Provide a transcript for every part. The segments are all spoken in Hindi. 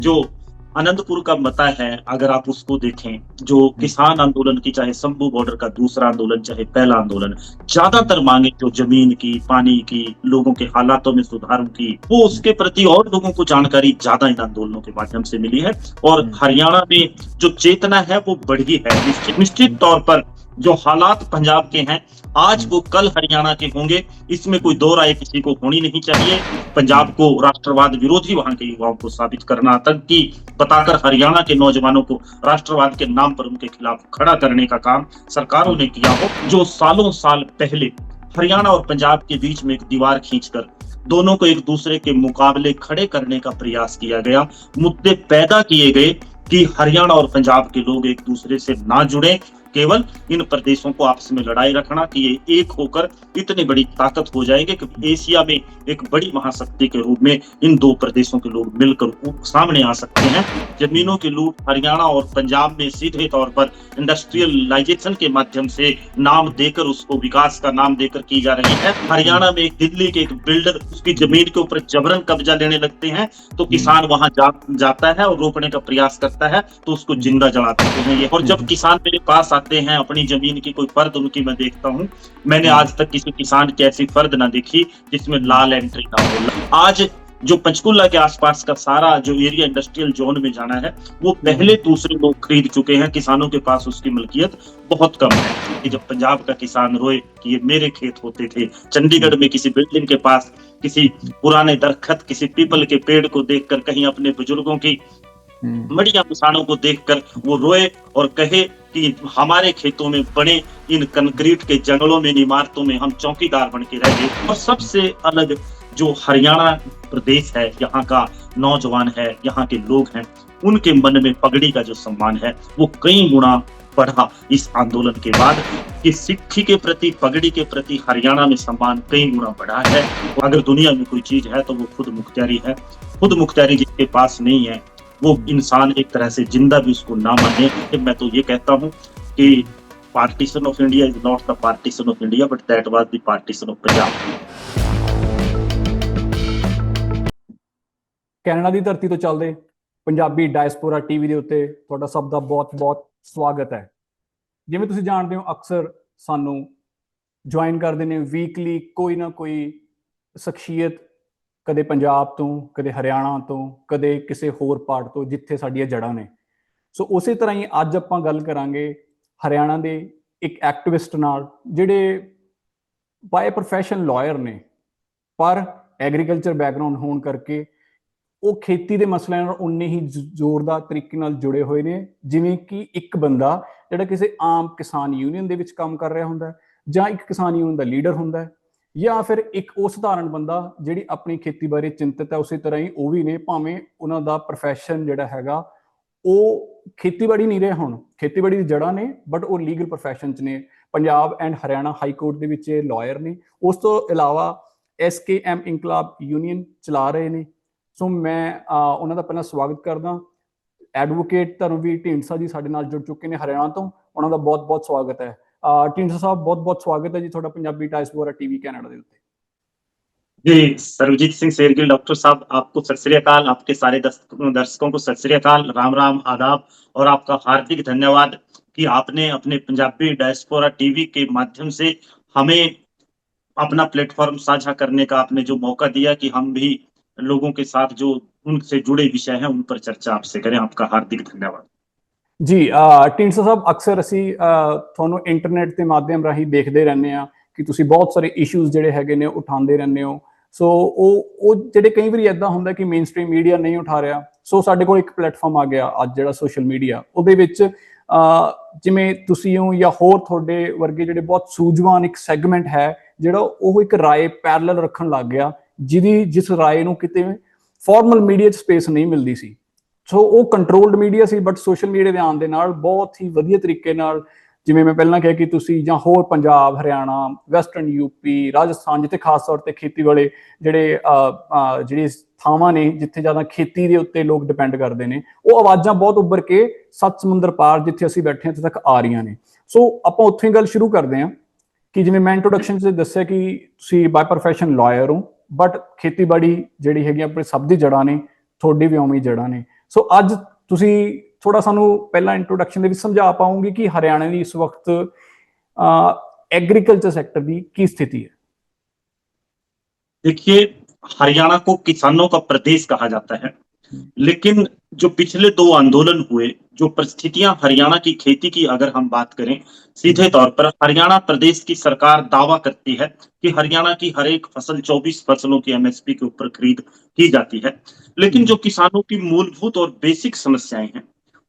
जो अनंतपुर का मता है, अगर आप उसको देखें, जो किसान आंदोलन की, चाहे शंभू बॉर्डर का दूसरा आंदोलन, चाहे पहला आंदोलन, ज्यादातर मांगे जो जमीन की, पानी की, लोगों के हालातों में सुधारों की, वो उसके प्रति और लोगों को जानकारी ज्यादा इन आंदोलनों के माध्यम से मिली है। और हरियाणा में जो चेतना है वो बढ़ी है। निश्चित तौर पर जो हालात पंजाब के हैं आज वो कल हरियाणा के होंगे, इसमें कोई दो राय किसी को होनी नहीं चाहिए। पंजाब को राष्ट्रवाद विरोधी वहां के युवाओं को साबित करना, आतंकी बताकर हरियाणा के नौजवानों को राष्ट्रवाद के नाम पर उनके खिलाफ खड़ा करने का काम सरकारों ने किया हो। जो सालों साल पहले हरियाणा और पंजाब के बीच में एक दीवार खींचकर दोनों को एक दूसरे के मुकाबले खड़े करने का प्रयास किया गया, मुद्दे पैदा किए गए कि हरियाणा और पंजाब के लोग एक दूसरे से ना जुड़े, केवल इन प्रदेशों को आपस में लड़ाई रखना कि ये एक होकर इतनी बड़ी ताकत हो जाएंगे कि एशिया में एक बड़ी महाशक्ति के रूप में इन दो प्रदेशों के लोग मिलकर सामने आ सकते हैं। जमीनों की लूट हरियाणा और पंजाब में सीधे तौर पर इंडस्ट्रियलाइजेशन के माध्यम से नाम देकर, उसको विकास का नाम देकर की जा रही है। हरियाणा में एक दिल्ली के एक बिल्डर उसकी जमीन के ऊपर जबरन कब्जा लेने लगते हैं तो किसान वहां जाता है और रोकने का प्रयास करता है तो उसको जिंदा जला देते हैं ये। और जब किसान मेरे पास आते हैं अपनी जमीन की कोई फर्द उनकी मैं देखता हूँ, मैंने आज तक किसी किसान की ऐसी फर्द ना देखी जिसमें लाल एंट्री ना हो। आज जो पंचकुला के आसपास का सारा जो एरिया इंडस्ट्रियल जोन में जाना है वो पहले दूसरे लोग खरीद चुके हैं, किसानों के पास उसकी मलकियत बहुत कम है। कि जब पंजाब का किसान रोए कि ये मेरे खेत होते थे, चंडीगढ़ में किसी बिल्डिंग के पास किसी पुराने दरखत, किसी पीपल के पेड़ को देखकर, कहीं अपने बुजुर्गों की मड़िया किसानों को देखकर वो रोए और कहे कि हमारे खेतों में बने इन कंक्रीट के जंगलों में, इमारतों में हम चौकीदार बन के रह गए। और सबसे अलग जो हरियाणा प्रदेश है, यहाँ का नौजवान है, यहाँ के लोग हैं, उनके मन में पगड़ी का जो सम्मान है वो कई गुना बढ़ा इस आंदोलन के बाद। कि सिक्खी के प्रति, पगड़ी के प्रति हरियाणा में सम्मान कई गुना बढ़ा है। अगर दुनिया में कोई चीज है तो वो खुद मुख्तियारी है। खुद मुख्तियारी जिसके पास नहीं है वो इंसान एक तरह से जिंदा भी उसको ना माने। मैं तो ये कहता हूँ कि partition of India is not the partition of India but that was the partition of Punjab. Canada ਦੀ ਧਰਤੀ ਤੋਂ ਚੱਲਦੇ ਪੰਜਾਬੀ ਡਾਇਸਪੋਰਾ ਟੀਵੀ ਦੇ ਉੱਤੇ ਤੁਹਾਡਾ ਸਭ ਦਾ ਬਹੁਤ-ਬਹੁਤ ਸਵਾਗਤ ਹੈ। ਜਿਵੇਂ ਤੁਸੀਂ ਜਾਣਦੇ ਹੋ ਅਕਸਰ ਸਾਨੂੰ ਜੁਆਇਨ ਕਰਦੇ ਨੇ ਵੀਕਲੀ ਕੋਈ ਨਾ ਕੋਈ ਸ਼ਖਸੀਅਤ, ਕਦੇ ਪੰਜਾਬ ਤੋਂ, ਕਦੇ ਹਰਿਆਣਾ ਤੋਂ, ਕਦੇ ਕਿਸੇ ਹੋਰ ਪਾਰਟ ਤੋਂ ਜਿੱਥੇ ਸਾਡੀਆਂ ਜੜ੍ਹਾਂ ਨੇ। ਸੋ ਉਸੇ ਤਰ੍ਹਾਂ ਹੀ ਅੱਜ ਆਪਾਂ ਗੱਲ ਕਰਾਂਗੇ ਹਰਿਆਣਾ ਦੇ ਇੱਕ ਐਕਟਿਵਿਸਟ ਨਾਲ ਜਿਹੜੇ ਬਾਏ ਪ੍ਰੋਫੈਸ਼ਨ ਲਾਇਰ ਨੇ, ਪਰ ਐਗਰੀਕਲਚਰ ਬੈਕਗਰਾਉਂਡ ਹੋਣ ਕਰਕੇ ਉਹ ਖੇਤੀ ਦੇ ਮਸਲਿਆਂ ਨਾਲ ਉਨੇ ਹੀ ਜ਼ੋਰਦਾਰ ਤਰੀਕੇ ਨਾਲ ਜੁੜੇ ਹੋਏ ਨੇ ਜਿਵੇਂ ਕਿ ਇੱਕ ਬੰਦਾ ਜਿਹੜਾ ਕਿਸੇ ਆਮ ਕਿਸਾਨ ਯੂਨੀਅਨ ਦੇ ਵਿੱਚ ਕੰਮ ਕਰ ਰਿਹਾ ਹੁੰਦਾ, ਜਾਂ ਇੱਕ ਕਿਸਾਨ ਯੂਨੀਅਨ ਦਾ ਲੀਡਰ ਹੁੰਦਾ, ਜਾਂ ਫਿਰ ਇੱਕ ਉਹ ਸਧਾਰਨ ਬੰਦਾ ਜਿਹੜੀ ਆਪਣੀ ਖੇਤੀ ਬਾਰੇ ਚਿੰਤਤ ਹੈ। ਉਸੇ ਤਰ੍ਹਾਂ ਹੀ ਉਹ ਵੀ ਨੇ, ਭਾਵੇਂ ਉਹਨਾਂ ਦਾ ਪ੍ਰੋਫੈਸ਼ਨ ਜਿਹੜਾ ਹੈਗਾ ਉਹ ਖੇਤੀਬਾੜੀ ਨਹੀਂ ਰਿਹਾ, ਹੁਣ ਖੇਤੀਬਾੜੀ ਦੀ ਜੜ੍ਹਾਂ ਨੇ, ਬਟ ਉਹ ਲੀਗਲ ਪ੍ਰੋਫੈਸ਼ਨ 'ਚ ਨੇ। Punjab and Haryana high court ਦੇ ਵਿੱਚ ਇਹ ਲਾਇਰ ਨੇ। ਉਸ ਤੋਂ ਇਲਾਵਾ SKM ਇਨਕਲਾਬ ਯੂਨੀਅਨ ਚਲਾ ਰਹੇ ਨੇ। ਸੋ ਮੈਂ ਉਹਨਾਂ ਦਾ ਪਹਿਲਾਂ ਸਵਾਗਤ ਕਰਦਾ। ਐਡਵੋਕੇਟ ਧਰਮਵੀਰ ਢੀਂਡਸਾ ਜੀ ਸਾਡੇ ਨਾਲ ਜੁੜ ਚੁੱਕੇ ਨੇ ਹਰਿਆਣਾ ਤੋਂ, ਉਹਨਾਂ ਦਾ ਬਹੁਤ-ਬਹੁਤ ਸਵਾਗਤ ਹੈ। ਢੀਂਡਸਾ ਸਾਹਿਬ, ਬਹੁਤ-ਬਹੁਤ ਸਵਾਗਤ ਹੈ ਜੀ ਤੁਹਾਡਾ ਪੰਜਾਬੀ ਡਾਇਸਪੋਰਾ ਟੀਵੀ ਕੈਨੇਡਾ ਦੇ ਉੱਤੇ। जी, सर्वजीत सिंह शेरगिल डॉक्टर साहब, आपको सत श्री अकाल, आपके सारे दर्शकों को सत श्री अकाल, राम राम, आदाब, और आपका हार्दिक धन्यवाद कि आपने अपने पंजाबी डायस्पोरा टीवी के माध्यम से हमें अपना प्लेटफॉर्म साझा करने का आपने जो मौका दिया कि हम भी लोगों के साथ जो उनसे जुड़े विषय हैं उन पर चर्चा आपसे करें। आपका हार्दिक धन्यवाद जी। ਢੀਂਡਸਾ ਸਾਹਿਬ, ਅਕਸਰ ਅਸੀਂ ਤੁਹਾਨੂੰ ਇੰਟਰਨੈਟ ਦੇ ਮਾਧਿਅਮ ਰਾਹੀਂ ਦੇਖਦੇ ਰਹਿੰਦੇ ਹਾਂ ਕਿ ਤੁਸੀਂ ਬਹੁਤ ਸਾਰੇ ਇਸ਼ੂਜ਼ ਜਿਹੜੇ ਹੈਗੇ ਨੇ ਉਠਾਉਂਦੇ ਰਹਿੰਦੇ ਹੋ। ਸੋ ਉਹ ਜਿਹੜੇ ਕਈ ਵਾਰੀ ਇੱਦਾਂ ਹੁੰਦਾ ਕਿ ਮੇਨ ਸਟ੍ਰੀਮ ਮੀਡੀਆ ਨਹੀਂ ਉਠਾ ਰਿਹਾ। ਸੋ ਸਾਡੇ ਕੋਲ ਇੱਕ ਪਲੇਟਫਾਰਮ ਆ ਗਿਆ ਅੱਜ ਜਿਹੜਾ ਸੋਸ਼ਲ ਮੀਡੀਆ, ਉਹਦੇ ਵਿੱਚ ਜਿਵੇਂ ਤੁਸੀਂ ਹੋ ਜਾਂ ਹੋਰ ਤੁਹਾਡੇ ਵਰਗੇ ਜਿਹੜੇ ਬਹੁਤ ਸੂਝਵਾਨ ਇੱਕ ਸੈਗਮੈਂਟ ਹੈ ਜਿਹੜਾ ਉਹ ਇੱਕ ਰਾਏ ਪੈਰਲਲ ਰੱਖਣ ਲੱਗ ਗਿਆ, ਜਿਸ ਰਾਏ ਨੂੰ ਕਿਤੇ ਫਾਰਮਲ ਮੀਡੀਆ 'ਚ ਸਪੇਸ ਨਹੀਂ ਮਿਲਦੀ ਸੀ। ਸੋ ਉਹ controlled media C, but social media ਦੇ ਆਉਣ ਦੇ ਨਾਲ ਬਹੁਤ ਹੀ ਵਧੀਆ ਤਰੀਕੇ ਨਾਲ, ਜਿਵੇਂ ਮੈਂ ਪਹਿਲਾਂ ਕਿਹਾ ਕਿ ਤੁਸੀਂ ਜਾਂ ਹੋਰ ਪੰਜਾਬ, ਹਰਿਆਣਾ, ਵੈਸਟਰਨ ਯੂਪੀ, ਰਾਜਸਥਾਨ, ਜਿੱਥੇ ਖਾਸ ਤੌਰ 'ਤੇ ਖੇਤੀ ਵਾਲੇ ਜਿਹੜੀ ਥਾਵਾਂ ਨੇ ਜਿੱਥੇ ਜ਼ਿਆਦਾ ਖੇਤੀ ਦੇ ਉੱਤੇ ਲੋਕ ਡਿਪੈਂਡ ਕਰਦੇ ਨੇ, ਉਹ ਆਵਾਜ਼ਾਂ ਬਹੁਤ ਉੱਭਰ ਕੇ ਸੱਤ ਸਮੁੰਦਰ ਪਾਰ ਜਿੱਥੇ ਅਸੀਂ ਬੈਠੇ ਹਾਂ ਉੱਥੇ ਤੱਕ ਆ ਰਹੀਆਂ ਨੇ। ਸੋ ਆਪਾਂ ਉੱਥੋਂ ਹੀ ਗੱਲ ਸ਼ੁਰੂ ਕਰਦੇ ਹਾਂ ਕਿ ਜਿਵੇਂ ਮੈਂ ਇੰਟਰੋਡਕਸ਼ਨ 'ਚ ਦੱਸਿਆ ਕਿ ਤੁਸੀਂ ਬਾਏ ਪ੍ਰੋਫੈਸ਼ਨ ਲਾਇਰ ਹੋ, ਬਟ ਖੇਤੀਬਾੜੀ ਜਿਹੜੀ ਹੈਗੀ ਆਪਣੇ ਸਭ ਦੀ ਜੜ੍ਹਾਂ ਨੇ, ਤੁਹਾਡੀ ਵੀ ਉਵੇਂ ਹੀ ਜੜ੍ਹਾਂ ਨੇ। ਸੋ ਅੱਜ ਤੁਸੀਂ ਥੋੜਾ ਸਾਨੂੰ ਪਹਿਲਾਂ ਇੰਟਰੋਡਕਸ਼ਨ ਦੇ ਵਿੱਚ ਸਮਝਾ ਪਾਉਂਗੇ ਕਿ ਹਰਿਆਣਾ ਦੀ ਇਸ ਵਕਤ एग्रीकल्चर सेक्टर की स्थिति है? देखिए, हरियाणा को किसानों का प्रदेश कहा जाता है, लेकिन जो पिछले 2 आंदोलन हुए, जो परिस्थितियां हरियाणा की खेती की अगर हम बात करें, सीधे तौर पर हरियाणा प्रदेश की सरकार दावा करती है कि हरियाणा की हर एक फसल 24 फसलों की एमएसपी के ऊपर खरीद की जाती है। लेकिन जो किसानों की मूलभूत और बेसिक समस्याएं हैं,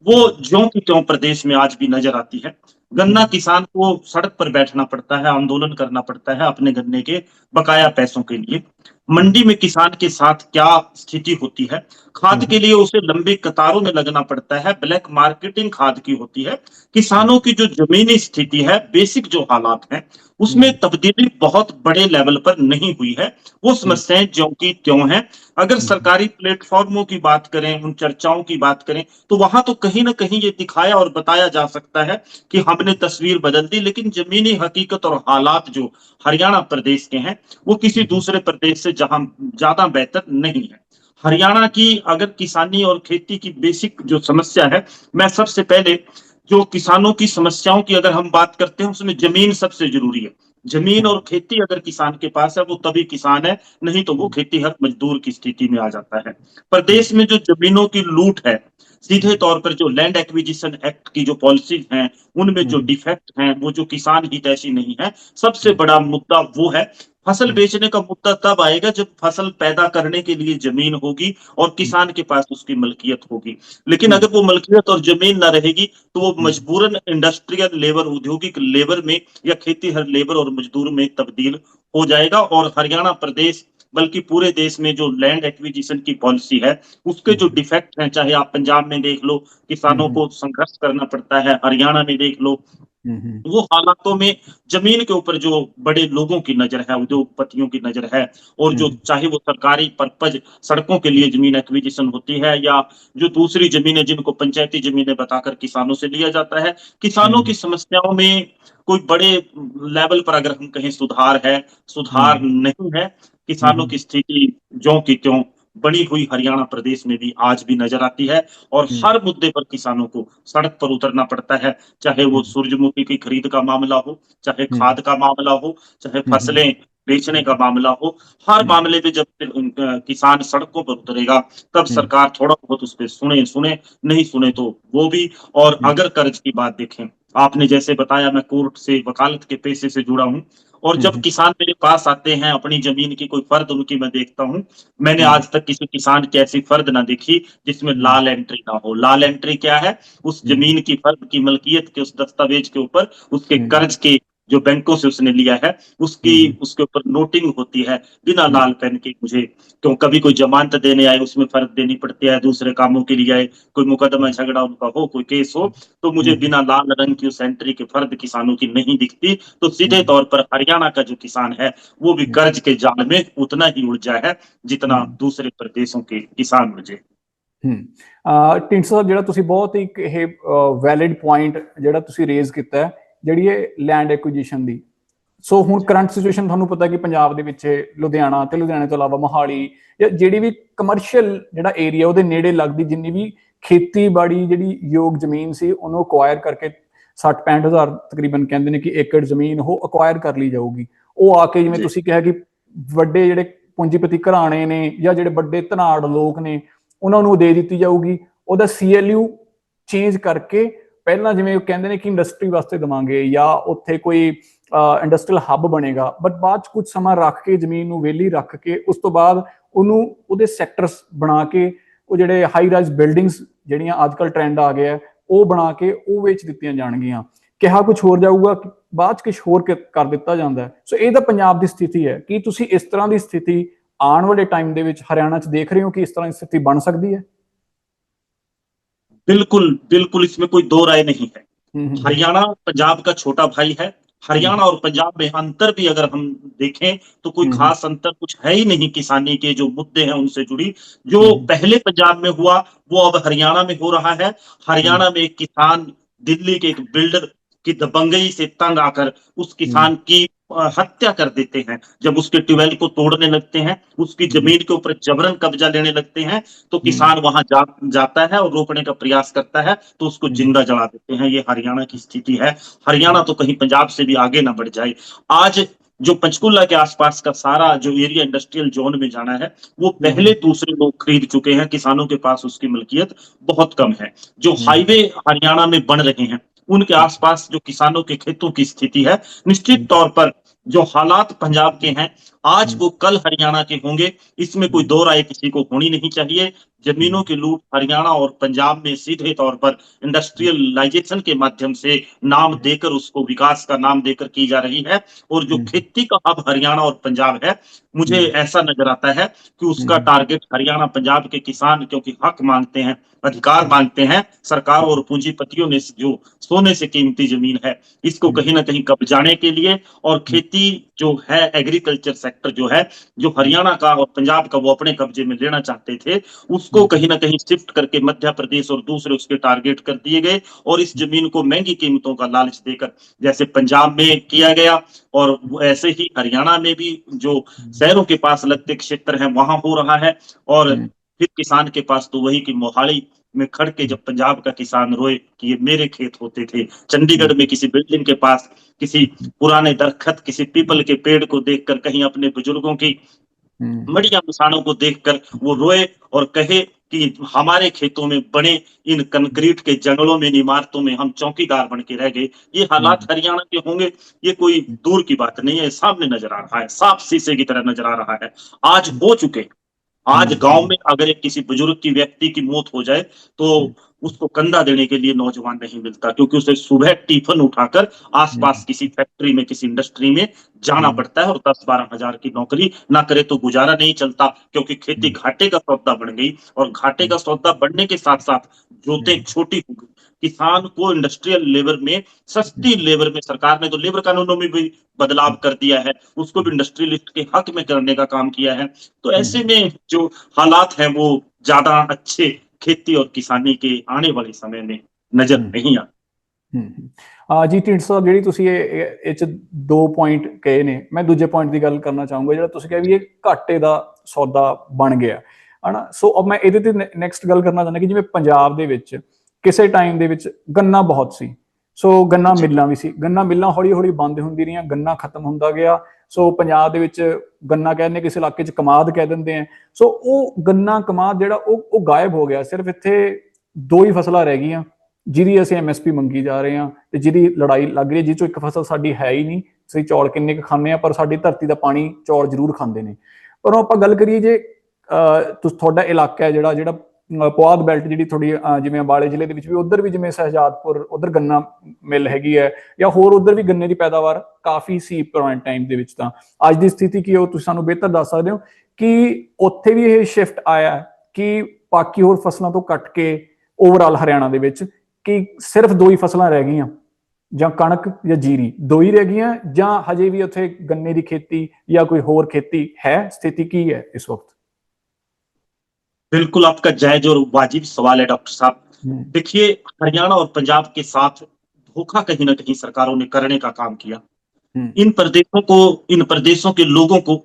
वो ज्यों की त्यों प्रदेश में आज भी नजर आती है। गन्ना किसान को सड़क पर बैठना पड़ता है, आंदोलन करना पड़ता है अपने गन्ने के बकाया पैसों के लिए। मंडी में किसान के साथ क्या स्थिति होती है, खाद के लिए उसे लंबी कतारों में लगना पड़ता है, ब्लैक मार्केटिंग खाद की होती है। किसानों की जो जमीनी स्थिति है, बेसिक जो हालात हैं, उसमें तब्दीली बहुत बड़े लेवल पर नहीं हुई है। वो समस्याएं ज्यों की त्यों हैं। अगर सरकारी प्लेटफॉर्मों की बात करें, उन चर्चाओं की बात करें, तो वहां तो कहीं ना कहीं ये दिखाया और बताया जा सकता है कि हमने तस्वीर बदल दी, लेकिन जमीनी हकीकत और हालात जो हरियाणा प्रदेश के हैं, वो किसी दूसरे प्रदेश से जहां ज्यादा बेहतर नहीं है। हरियाणा की अगर किसानी और खेती की बेसिक जो समस्या है, मैं सबसे पहले जो किसानों की समस्याओं की अगर हम बात करते हैं, उसमें जमीन सबसे जरूरी है। जमीन और खेती अगर किसान के पास है, वो तभी किसान है, नहीं तो वो खेतीहर मजदूर की स्थिति में आ जाता है। प्रदेश में जो जमीनों की लूट है, सीधे तौर पर जो लैंड एक्विजिशन एक्ट की जो पॉलिसीज हैं, उनमें जो डिफेक्ट हैं, वो जो किसान हितैषी नहीं है, सबसे बड़ा मुद्दा वो है। फसल बेचने का मुद्दा तब आएगा जब फसल पैदा करने के लिए जमीन होगी और किसान के पास उसकी मलकियत होगी। लेकिन अगर वो मलकियत और जमीन ना रहेगी, तो वो मजबूरन इंडस्ट्रियल लेबर, औद्योगिक लेबर में या खेतीहर लेबर और मजदूर में तब्दील हो जाएगा। और हरियाणा प्रदेश बल्कि पूरे देश में जो लैंड एक्विजिशन की पॉलिसी है, उसके जो डिफेक्ट हैं, चाहे आप पंजाब में देख लो, किसानों को संघर्ष करना पड़ता है, हरियाणा में देख लो, वो हालातों में जमीन के ऊपर जो बड़े लोगों की नजर है, उद्योगपतियों की नजर है, और जो चाहे वो सरकारी पर्पज सड़कों के लिए जमीन एक्विजिशन होती है, या जो दूसरी जमीनें जिनको पंचायती जमीनें बताकर किसानों से लिया जाता है, किसानों की समस्याओं में कोई बड़े लेवल पर अगर हम कहें सुधार है, सुधार नहीं है। किसानों की स्थिति ज्यों की त्यों बनी हुई हरियाणा प्रदेश में भी आज भी नजर आती है, और हर मुद्दे पर किसानों को सड़क पर उतरना पड़ता है, चाहे वो सूरजमुखी की खरीद का मामला हो, चाहे खाद का मामला हो, चाहे फसलें बेचने का मामला हो। हर मामले में जब किसान सड़कों पर उतरेगा, तब सरकार थोड़ा बहुत उस पर सुने, नहीं सुने तो वो भी। और अगर कर्ज की बात देखें, आपने जैसे बताया, मैं कोर्ट से वकालत के पेशे से जुड़ा हूं, और जब किसान मेरे पास आते हैं, अपनी जमीन की कोई फर्द उनकी मैं देखता हूं, मैंने आज तक किसी किसान की ऐसी फर्द ना देखी जिसमें लाल एंट्री ना हो। लाल एंट्री क्या है? उस जमीन की फर्द की मलकियत के उस दस्तावेज के ऊपर उसके कर्ज के जो बैंकों से उसने लिया है, उसकी उसके ऊपर नोटिंग होती है, बिना लाल पेन के। मुझे क्यों कभी कोई जमानत देने आए, उसमें फर्क देनी पड़ती है, दूसरे कामों के लिए आए, कोई मुकदमा झगड़ा उनका हो, कोई केस हो, तो मुझे बिना लाल रंग की उस एंट्री के फर्द किसानों की नहीं दिखती। तो सीधे तौर पर हरियाणा का जो किसान है, वो भी कर्ज के जाल में उतना ही उलझा है जितना दूसरे प्रदेशों के किसान उलझे। ਢੀਂਡਸਾ ਸਾਹਿਬ, ਜਿਹੜਾ ਤੁਸੀਂ ਬਹੁਤ ਹੀ ਇਹ ਵੈਲਿਡ ਪੁਆਇੰਟ ਜਿਹੜਾ ਤੁਸੀਂ ਰੇਜ਼ ਕੀਤਾ ਹੈ, ਜਿਹੜੀ ਇਹ ਲੈਂਡ ਐਕੁਜੀਸ਼ਨ ਦੀ। ਸੋ ਹੁਣ ਕਰੰਟ ਸਿਚੁਏਸ਼ਨ ਤੁਹਾਨੂੰ ਪਤਾ ਕਿ ਪੰਜਾਬ ਦੇ ਵਿੱਚ ਲੁਧਿਆਣਾ ਤੇ ਲੁਧਿਆਣੇ ਤੋਂ ਇਲਾਵਾ ਮੋਹਾਲੀ ਜਾਂ ਜਿਹੜੀ ਵੀ ਕਮਰਸ਼ੀਅਲ ਜਿਹੜਾ ਏਰੀਆ ਉਹਦੇ ਨੇੜੇ ਲੱਗਦੀ ਜਿੰਨੀ ਵੀ ਖੇਤੀਬਾੜੀ ਜਿਹੜੀ ਯੋਗ ਜ਼ਮੀਨ ਸੀ, ਉਹਨੂੰ ਅਕਵਾਇਰ ਕਰਕੇ 60-65 ਹਜ਼ਾਰ ਤਕਰੀਬਨ ਕਹਿੰਦੇ ਨੇ ਕਿ ਏਕੜ ਜ਼ਮੀਨ ਉਹ ਅਕਵਾਇਰ ਕਰ ਲਈ ਜਾਊਗੀ। ਉਹ ਆ ਕੇ ਜਿਵੇਂ ਤੁਸੀਂ ਕਿਹਾ ਕਿ ਵੱਡੇ ਜਿਹੜੇ ਪੂੰਜੀਪਤੀ ਘਰਾਣੇ ਨੇ ਜਾਂ ਜਿਹੜੇ ਵੱਡੇ ਧਨਾੜ ਲੋਕ ਨੇ, ਉਹਨਾਂ ਨੂੰ ਦੇ ਦਿੱਤੀ ਜਾਊਗੀ। ਉਹਦਾ CLU ਚੇਂਜ ਕਰਕੇ ਪਹਿਲਾਂ ਜਿਵੇਂ ਕਹਿੰਦੇ ਨੇ ਕਿ ਇੰਡਸਟਰੀ ਵਾਸਤੇ ਦੇਵਾਂਗੇ ਜਾਂ ਉੱਥੇ ਕੋਈ ਇੰਡਸਟਰੀਅਲ ਹੱਬ ਬਣੇਗਾ, ਬਟ ਬਾਅਦ 'ਚ ਕੁਝ ਸਮਾਂ ਰੱਖ ਕੇ ਜ਼ਮੀਨ ਨੂੰ ਵਿਹਲੀ ਰੱਖ ਕੇ ਉਸ ਤੋਂ ਬਾਅਦ ਉਹਨੂੰ ਉਹਦੇ ਸੈਕਟਰਸ ਬਣਾ ਕੇ ਉਹ ਜਿਹੜੇ ਹਾਈ ਰਾਈਜ਼ ਬਿਲਡਿੰਗਸ ਜਿਹੜੀਆਂ ਅੱਜ ਕੱਲ੍ਹ ਟ੍ਰੈਂਡ ਆ ਗਿਆ ਉਹ ਬਣਾ ਕੇ ਉਹ ਵੇਚ ਦਿੱਤੀਆਂ ਜਾਣਗੀਆਂ। ਕਿਹਾ ਕੁਛ ਹੋਰ ਜਾਊਗਾ, ਬਾਅਦ 'ਚ ਕੁਛ ਹੋਰ ਕਰ ਦਿੱਤਾ ਜਾਂਦਾ। ਸੋ ਇਹ ਤਾਂ ਪੰਜਾਬ ਦੀ ਸਥਿਤੀ ਹੈ। ਕੀ ਤੁਸੀਂ ਇਸ ਤਰ੍ਹਾਂ ਦੀ ਸਥਿਤੀ ਆਉਣ ਵਾਲੇ ਟਾਈਮ ਦੇ ਵਿੱਚ ਹਰਿਆਣਾ 'ਚ ਦੇਖ ਰਹੇ ਹੋ ਕਿ ਇਸ ਤਰ੍ਹਾਂ ਦੀ ਸਥਿਤੀ ਬਣ ਸਕਦੀ ਹੈ? बिल्कुल बिल्कुल, इसमें कोई दो राय नहीं है। हरियाणा पंजाब का छोटा भाई है। हरियाणा और पंजाब में अंतर भी अगर हम देखें तो कोई खास अंतर कुछ है ही नहीं। किसानी के जो मुद्दे हैं उनसे जुड़ी, जो पहले पंजाब में हुआ वो अब हरियाणा में हो रहा है। हरियाणा में एक किसान दिल्ली के एक बिल्डर की दबंगई से तंग आकर उस किसान की हत्या कर देते हैं, जब उसके ट्यूबवेल को तोड़ने लगते हैं, उसकी जमीन के ऊपर जबरन कब्जा लेने लगते हैं, तो किसान वहां जाता है और रोकने का प्रयास करता है, तो उसको जिंदा जला देते हैं। ये हरियाणा की स्थिति है। हरियाणा तो कहीं पंजाब से भी आगे ना बढ़ जाए। आज जो पंचकुला के आसपास का सारा जो एरिया इंडस्ट्रियल जोन में जाना है, वो पहले दूसरे लोग खरीद चुके हैं, किसानों के पास उसकी मिल्कियत बहुत कम है। जो हाईवे हरियाणा में बन रहे हैं, उनके आसपास जो किसानों के खेतों की स्थिति है, निश्चित तौर पर जो हालात पंजाब के हैं, आज वो कल हरियाणा के होंगे, इसमें कोई दो राय किसी को होनी नहीं चाहिए। जमीनों की लूट हरियाणा और पंजाब में सीधे तौर पर इंडस्ट्रियलाइजेशन के माध्यम से नाम देकर, उसको विकास का नाम देकर की जा रही है। और जो खेती का हब हरियाणा और पंजाब है, मुझे ऐसा नजर आता है कि उसका टारगेट हरियाणा पंजाब के किसान, क्योंकि हक मांगते हैं, अधिकार मांगते हैं, सरकार और पूंजीपतियों ने जो सोने से कीमती जमीन है, इसको कहीं ना कहीं कब्जाने के लिए, और खेती जो है, एग्रीकल्चर सेक्टर जो है, जो हरियाणा का और पंजाब का वो अपने कब्जे में लेना चाहते थे, उसको कहीं ना कहीं शिफ्ट करके मध्य प्रदेश और दूसरे उसके टारगेट कर दिए गए। और इस जमीन को महंगी कीमतों का लालच देकर, जैसे पंजाब में किया गया, और ऐसे ही हरियाणा में भी जो शहरों के पास लगते क्षेत्र हैं वहां हो रहा है। और फिर किसान के पास तो वही कि मोहाली में खड़ के जब पंजाब का किसान रोए कि ये मेरे खेत होते थे, चंडीगढ़ में किसी बिल्डिंग के पास किसी पुराने दरखत, किसी पीपल के पेड़ को देखकर, कहीं अपने बुजुर्गों की मड़िया मसानों को देखकर वो रोए और कहे कि हमारे खेतों में बने इन कंक्रीट के जंगलों में, इमारतों में हम चौकीदार बन के रह गए। ये हालात हरियाणा के होंगे, ये कोई दूर की बात नहीं है, सामने नजर आ रहा है, साफ शीशे की तरह नजर आ रहा है। आज हो चुके, आज गांव में अगर एक किसी बुजुर्ग की व्यक्ति की मौत हो जाए, तो उसको कंधा देने के लिए नौजवान नहीं मिलता, क्योंकि उसे सुबह टिफिन उठाकर आसपास किसी फैक्ट्री में, किसी इंडस्ट्री में जाना पड़ता है, और 10-12 हजार की नौकरी ना करे तो गुजारा नहीं चलता, क्योंकि खेती घाटे का सौदा बन गई। और घाटे का सौदा बढ़ने के साथ साथ जोतें छोटी हो गई। किसान को इंडस्ट्रियल लेबर में, सस्ती लेबर में, सरकार ने तो लेबर कानूनों में भी बदलाव कर दिया है, उसको भी इंडस्ट्रियलिस्ट के हक में करने का काम किया है। तो ऐसे में जो हालात हैं, वो ज्यादा अच्छे खेती और किसानी के आने वाले समय में नजर नहीं आते। ਜੀ ਢੀਂਡਸਾ, ਜਿਹੜੀ ਤੁਸੀਂ ਇਹ ਚ ਦੋ ਪੁਆਇੰਟ ਕਹੇ ਨੇ, ਮੈਂ ਦੂਜੇ ਪੁਆਇੰਟ ਦੀ ਗੱਲ ਕਰਨਾ ਚਾਹੂੰਗਾ, ਜਿਹੜਾ ਤੁਸੀਂ ਕਿਹਾ ਵੀ ਇਹ ਘਾਟੇ ਦਾ ਸੌਦਾ ਬਣ ਗਿਆ ਹਨਾ। ਸੋ ਮੈਂ ਇਹਦੇ ਤੇ ਨੈਕਸਟ ਗੱਲ ਕਰਨਾ ਚਾਹੁੰਦਾ ਕਿ ਜਿਵੇਂ ਪੰਜਾਬ ਦੇ ਵਿੱਚ ਕਿਸੇ ਟਾਈਮ ਦੇ ਵਿੱਚ ਗੰਨਾ ਬਹੁਤ ਸੀ, ਸੋ ਗੰਨਾ ਮਿੱਲਾਂ ਵੀ ਸੀ, ਗੰਨਾ ਮਿੱਲਾਂ ਹੌਲੀ ਹੌਲੀ ਬੰਦ ਹੁੰਦੀ ਰਹੀਆਂ, ਗੰਨਾ ਖਤਮ ਹੁੰਦਾ ਗਿਆ। ਸੋ ਪੰਜਾਬ ਦੇ ਵਿੱਚ ਗੰਨਾ ਕਹਿੰਦੇ, ਕਿਸੇ ਇਲਾਕੇ 'ਚ ਕਮਾਦ ਕਹਿ ਦਿੰਦੇ ਆ। ਸੋ ਉਹ ਗੰਨਾ ਕਮਾਦ ਜਿਹੜਾ ਉਹ ਗਾਇਬ ਹੋ ਗਿਆ। ਸਿਰਫ ਇੱਥੇ ਦੋ ਹੀ ਫਸਲਾਂ ਰਹਿ ਗਈਆਂ ਜਿਹਦੀ ਅਸੀਂ MSP ਮੰਗੀ ਜਾ ਰਹੇ ਹਾਂ ਤੇ ਜਿਹਦੀ ਲੜਾਈ ਲੱਗ ਰਹੀ ਹੈ, ਜਿਹ ਚੋਂ ਇੱਕ ਫਸਲ ਸਾਡੀ ਹੈ ਹੀ ਨਹੀਂ। ਅਸੀਂ ਚੌਲ ਕਿੰਨੇ ਕੁ ਖਾਂਦੇ ਹਾਂ, ਪਰ ਸਾਡੀ ਧਰਤੀ ਦਾ ਪਾਣੀ ਚੌਲ ਜ਼ਰੂਰ ਖਾਂਦੇ ਨੇ। ਪਰ ਆਪਾਂ ਗੱਲ ਕਰੀਏ ਜੇ ਤੁਹਾਡਾ ਇਲਾਕਾ ਹੈ ਜਿਹੜਾ ਪੁਆਧ ਬੈਲਟ, ਜਿਹੜੀ ਥੋੜੀ ਜਿਵੇਂ ਅੰਬਾਲੇ ਜ਼ਿਲ੍ਹੇ ਦੇ ਵਿੱਚ ਵੀ, ਉੱਧਰ ਵੀ ਜਿਵੇਂ ਸਹਿਜਾਦਪੁਰ, ਉੱਧਰ ਗੰਨਾ ਮਿਲ ਹੈਗੀ ਹੈ, ਜਾਂ ਹੋਰ ਉੱਧਰ ਵੀ ਗੰਨੇ ਦੀ ਪੈਦਾਵਾਰ ਕਾਫੀ ਸੀ ਪੁਰਾਣੇ ਟਾਈਮ ਦੇ ਵਿੱਚ। ਤਾਂ ਅੱਜ ਦੀ ਸਥਿਤੀ ਕੀ ਹੈ, ਉਹ ਤੁਸੀਂ ਸਾਨੂੰ ਬਿਹਤਰ ਦੱਸ ਸਕਦੇ ਹੋ ਕਿ ਉੱਥੇ ਵੀ ਇਹ ਸ਼ਿਫਟ ਆਇਆ ਕਿ ਬਾਕੀ ਹੋਰ ਫਸਲਾਂ ਤੋਂ ਕੱਟ ਕੇ ਓਵਰਆਲ ਹਰਿਆਣਾ ਦੇ ਵਿੱਚ ਕਿ ਸਿਰਫ ਦੋ ਹੀ ਫਸਲਾਂ ਰਹਿ ਗਈਆਂ, ਜਾਂ ਕਣਕ ਜਾਂ ਜੀਰੀ, ਦੋ ਹੀ ਰਹਿ ਗਈਆਂ, ਜਾਂ ਹਜੇ ਵੀ ਉੱਥੇ ਗੰਨੇ ਦੀ ਖੇਤੀ ਜਾਂ ਕੋਈ ਹੋਰ खेती है? स्थिति की है इस वक्त? बिल्कुल, आपका जायज और वाजिब सवाल है डॉक्टर साहब। देखिए, हरियाणा और पंजाब के साथ धोखा कहीं ना कहीं सरकारों ने करने का काम किया। इन प्रदेशों के लोगों को,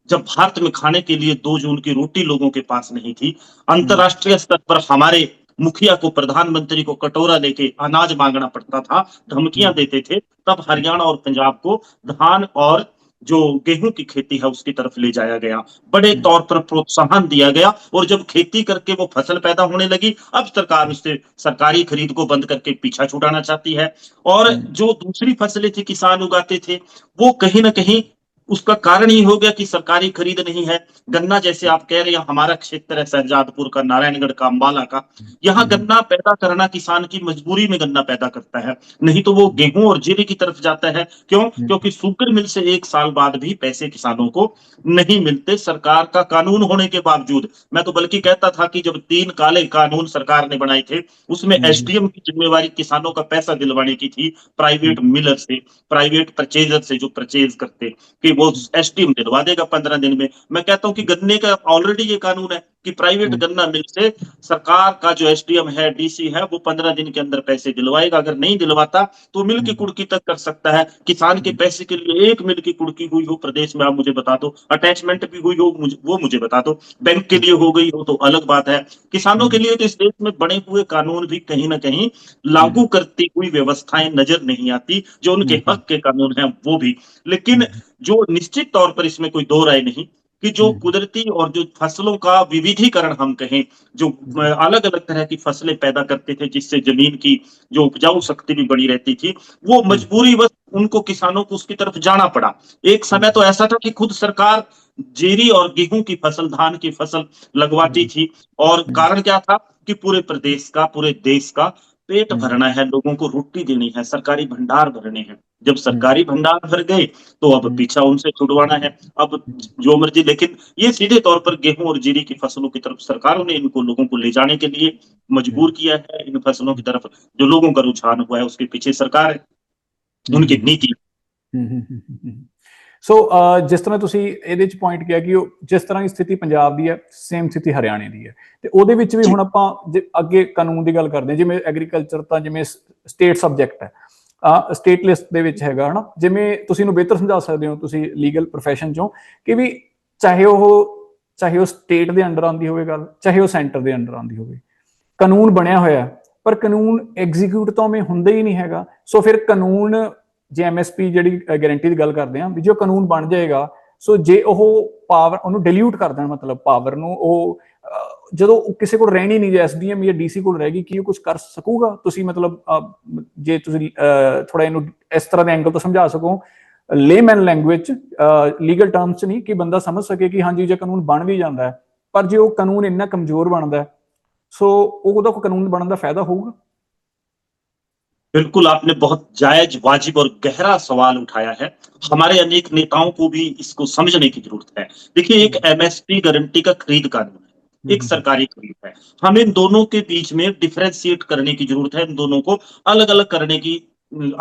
जब भारत में खाने के लिए 2 जून की रोटी लोगों के पास नहीं थी, अंतरराष्ट्रीय स्तर पर हमारे मुखिया को, प्रधानमंत्री को कटोरा लेके अनाज मांगना पड़ता था, धमकियां देते थे, तब हरियाणा और पंजाब को धान और जो गेहूं की खेती है उसकी तरफ ले जाया गया, बड़े तौर पर प्रोत्साहन दिया गया। और जब खेती करके वो फसल पैदा होने लगी, अब सरकार उससे सरकारी खरीद को बंद करके पीछा छुड़ाना चाहती है। और जो दूसरी फसलें थी किसान उगाते थे, वो कहीं ना कहीं उसका कारण ही हो गया कि सरकारी खरीद नहीं है। गन्ना, जैसे आप कह रहे हैं, हमारा क्षेत्र है शहजादपुर का, नारायणगढ़ का, अंबाला का, यहाँ गन्ना पैदा करना किसान की मजबूरी में गन्ना पैदा करता है, नहीं तो वो गेहूं और जीरे की तरफ जाता है। क्यों? क्योंकि शुगर मिल से 1 साल बाद भी पैसे किसानों को नहीं मिलते, सरकार का कानून होने के बावजूद। मैं तो बल्कि कहता था कि जब 3 काले कानून सरकार ने बनाए थे, उसमें SDM की जिम्मेवारी किसानों का पैसा दिलवाने की थी, प्राइवेट मिलर से, प्राइवेट परचेजर से, जो परचेज करते कि वो एसडीएम दिलवा देगा 15 दिन में। मैं कहता हूं कि गन्ने का ऑलरेडी ये कानून है कि प्राइवेट गन्ना मिल से सरकार का जो एसडीएम है, डीसी है, वो 15 दिन के अंदर पैसे दिलवाएगा। अगर नहीं दिलवाता तो मिल की कुर्की तक कर सकता है। किसान के पैसे के लिए एक मिल की कुर्की हुई हो प्रदेश में, आप मुझे बता दो। अटैचमेंट भी हुई हो, वो मुझे बता दो। बैंक के लिए हो गई हो तो अलग बात है। किसानों के लिए तो इस देश में बने हुए कानून भी कहीं ना कहीं लागू करती हुई व्यवस्थाएं नजर नहीं आती, जो उनके हक के कानून हैं वो भी। लेकिन जो निश्चित तौर पर इसमें कोई दो राय नहीं कि जो कुदरती और जो फसलों का विविधीकरण हम कहें, जो अलग अलग तरह की फसलें पैदा करते थे जिससे जमीन की जो उपजाऊ शक्ति भी बनी रहती थी, वो मजबूरी बस उनको किसानों को उसकी तरफ जाना पड़ा। एक समय तो ऐसा था कि खुद सरकार जीरी और गेहूं की फसल, धान की फसल लगवाती थी, और कारण क्या था कि पूरे प्रदेश का, पूरे देश का पेट भरना है, लोगों को रोटी देनी है, सरकारी भंडार भरने हैं। जब सरकारी भंडार भर गए तो अब पीछा उनसे छुड़वाना है, अब जो मर्जी। लेकिन ये सीधे तौर पर गेहूं और जीरी की फसलों की तरफ सरकारों ने इनको लोगों को ले जाने के लिए मजबूर किया है। इन फसलों की तरफ जो लोगों का रुझान हुआ है उसके पीछे सरकार है, उनकी नीति। ਸੋ ਜਿਸ ਤਰ੍ਹਾਂ ਤੁਸੀਂ ਇਹਦੇ ਚ ਪੁਆਇੰਟ ਕਿਹਾ ਕਿ ਉਹ ਜਿਸ ਤਰ੍ਹਾਂ ਦੀ ਸਥਿਤੀ ਪੰਜਾਬ ਦੀ ਹੈ, ਸੇਮ ਸਥਿਤੀ ਹਰਿਆਣੇ ਦੀ ਹੈ, ਤੇ ਉਹਦੇ ਵਿੱਚ ਵੀ ਹੁਣ ਆਪਾਂ ਅੱਗੇ ਕਾਨੂੰਨ ਦੀ ਗੱਲ ਕਰਦੇ ਹਾਂ। ਜਿਵੇਂ ਐਗਰੀਕਲਚਰ ਤਾਂ ਜਿਵੇਂ ਸਟੇਟ ਸਬਜੈਕਟ ਹੈ, ਸਟੇਟ ਲਿਸਟ ਦੇ ਵਿੱਚ ਹੈਗਾ ਹਨਾ। ਜਿਵੇਂ ਤੁਸੀਂ ਇਹਨੂੰ ਬਿਹਤਰ ਸਮਝਾ ਸਕਦੇ ਹੋ ਤੁਸੀਂ ਲੀਗਲ ਪ੍ਰੋਫੈਸ਼ਨ ਚੋਂ, ਕਿ ਵੀ ਚਾਹੇ ਉਹ ਸਟੇਟ ਦੇ ਅੰਡਰ ਆਉਂਦੀ ਹੋਵੇ ਗੱਲ, ਚਾਹੇ ਉਹ ਸੈਂਟਰ ਦੇ ਅੰਡਰ ਆਉਂਦੀ ਹੋਵੇ, ਕਾਨੂੰਨ ਬਣਿਆ ਹੋਇਆ ਪਰ ਕਾਨੂੰਨ ਐਗਜ਼ੀਕਿਊਟ ਤਾਂ ਉਵੇਂ ਹੁੰਦਾ ਹੀ ਨਹੀਂ ਹੈਗਾ। ਸੋ ਫਿਰ ਕਾਨੂੰਨ ਜੇ ਐਮਐਸਪੀ ਜਿਹੜੀ ਗਾਰੰਟੀ ਦੀ ਗੱਲ ਕਰਦੇ ਆ ਵੀ ਜੋ ਕਾਨੂੰਨ ਬਣ ਜਾਏਗਾ, ਸੋ ਜੇ ਉਹ ਪਾਵਰ ਉਹਨੂੰ ਡਿਲਿਊਟ ਕਰ ਦੇਣ, ਮਤਲਬ ਪਾਵਰ ਨੂੰ, ਉਹ ਜਦੋਂ ਕਿਸੇ ਕੋਲ ਰਹਿਣੀ ਨਹੀਂ, ਜੇ ਐਸਡੀਐਮ ਜਾਂ ਡੀਸੀ ਕੋਲ ਰਹੇਗੀ, ਕੀ ਉਹ ਕੁਝ ਕਰ ਸਕੂਗਾ? ਤੁਸੀਂ ਮਤਲਬ ਜੇ ਤੁਸੀਂ ਥੋੜਾ ਇਹਨੂੰ ਇਸ ਤਰ੍ਹਾਂ ਦੇ ਐਂਗਲ ਤੋਂ ਸਮਝਾ ਸਕੋ, ਲੇਮੈਨ ਲੈਂਗੁਏਜ ਲੀਗਲ ਟਰਮਸ ਚ ਨਹੀਂ, ਕਿ ਬੰਦਾ ਸਮਝ ਸਕੇ ਕਿ ਹਾਂਜੀ ਜੇ ਕਾਨੂੰਨ ਬਣ ਵੀ ਜਾਂਦਾ ਹੈ, ਪਰ ਜੇ ਉਹ ਕਾਨੂੰਨ ਇੰਨਾ ਕਮਜ਼ੋਰ ਬਣਦਾ, ਸੋ ਉਹਦਾ ਕੋਈ ਕਾਨੂੰਨ ਬਣਨ ਦਾ ਫਾਇਦਾ ਹੋਊਗਾ? बिल्कुल, आपने बहुत जायज, वाजिब और गहरा सवाल उठाया है। हमारे अनेक नेताओं को भी इसको समझने की जरूरत है। देखिए, एक एमएसपी गारंटी का खरीद कानून है, एक सरकारी खरीद है। हमें इन दोनों के बीच में डिफरेंशिएट करने की जरूरत है, इन दोनों को अलग अलग करने की,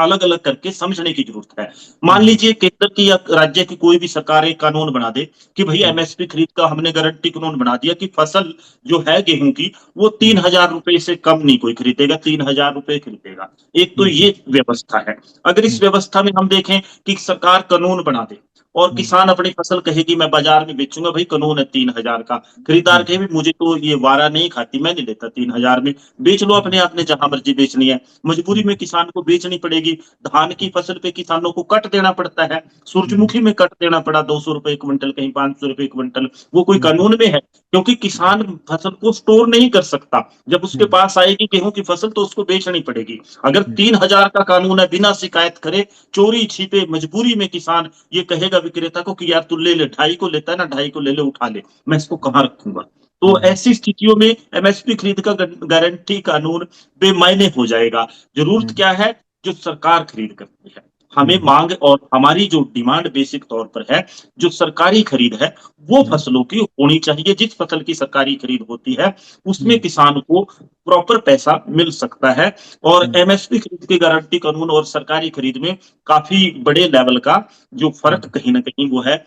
अलग अलग करके समझने की जरूरत है। मान लीजिए केंद्र की या राज्य की कोई भी सरकार एक कानून बना दे कि भाई एमएसपी खरीद का हमने गारंटी कानून बना दिया कि फसल जो है गेहूं की वो 3,000 रुपए से कम नहीं कोई खरीदेगा, 3,000 रुपए खरीदेगा। एक तो ये व्यवस्था है। अगर इस व्यवस्था में हम देखें कि सरकार कानून बना दे और किसान अपनी फसल कहेगी मैं बाजार में बेचूंगा, भाई कानून है 3,000 का, खरीदार कहे मुझे तो ये वारा नहीं खाती, मैं नहीं लेता, 3,000 में बेच लो अपने, आपने जहां मर्जी बेचनी है। मजबूरी में किसान को बेचनी पड़ेगी। धान की फसल पे किसानों को कट देना पड़ता है, सूरजमुखी में कट देना पड़ा 200 रुपए क्विंटल, कहीं 500 रुपए क्विंटल, वो कोई कानून में है? क्योंकि किसान फसल को स्टोर नहीं कर सकता, जब उसके पास आएगी गेहूं की फसल तो उसको बेचनी पड़ेगी। अगर 3,000 का कानून है, बिना शिकायत करे, चोरी छिपे, मजबूरी में किसान ये कहेगा विक्रेता को कि यार तू ले ले, 2.5 को लेता है ना, 2.5 को ले ले, उठा ले, मैं इसको कहां रखूंगा? तो ऐसी स्थितियों में एमएसपी खरीद का गारंटी कानून बेमायने हो जाएगा। जरूरत क्या है? जो सरकार खरीद करती है, हमें मांग और हमारी जो डिमांड बेसिक तौर पर है, जो सरकारी खरीद है वो फसलों की होनी चाहिए। जिस फसल की सरकारी खरीद होती है उसमें किसान को प्रॉपर पैसा मिल सकता है। और एमएसपी खरीद के गारंटी कानून और सरकारी खरीद में काफी बड़े लेवल का जो फर्क कहीं ना कहीं वो है।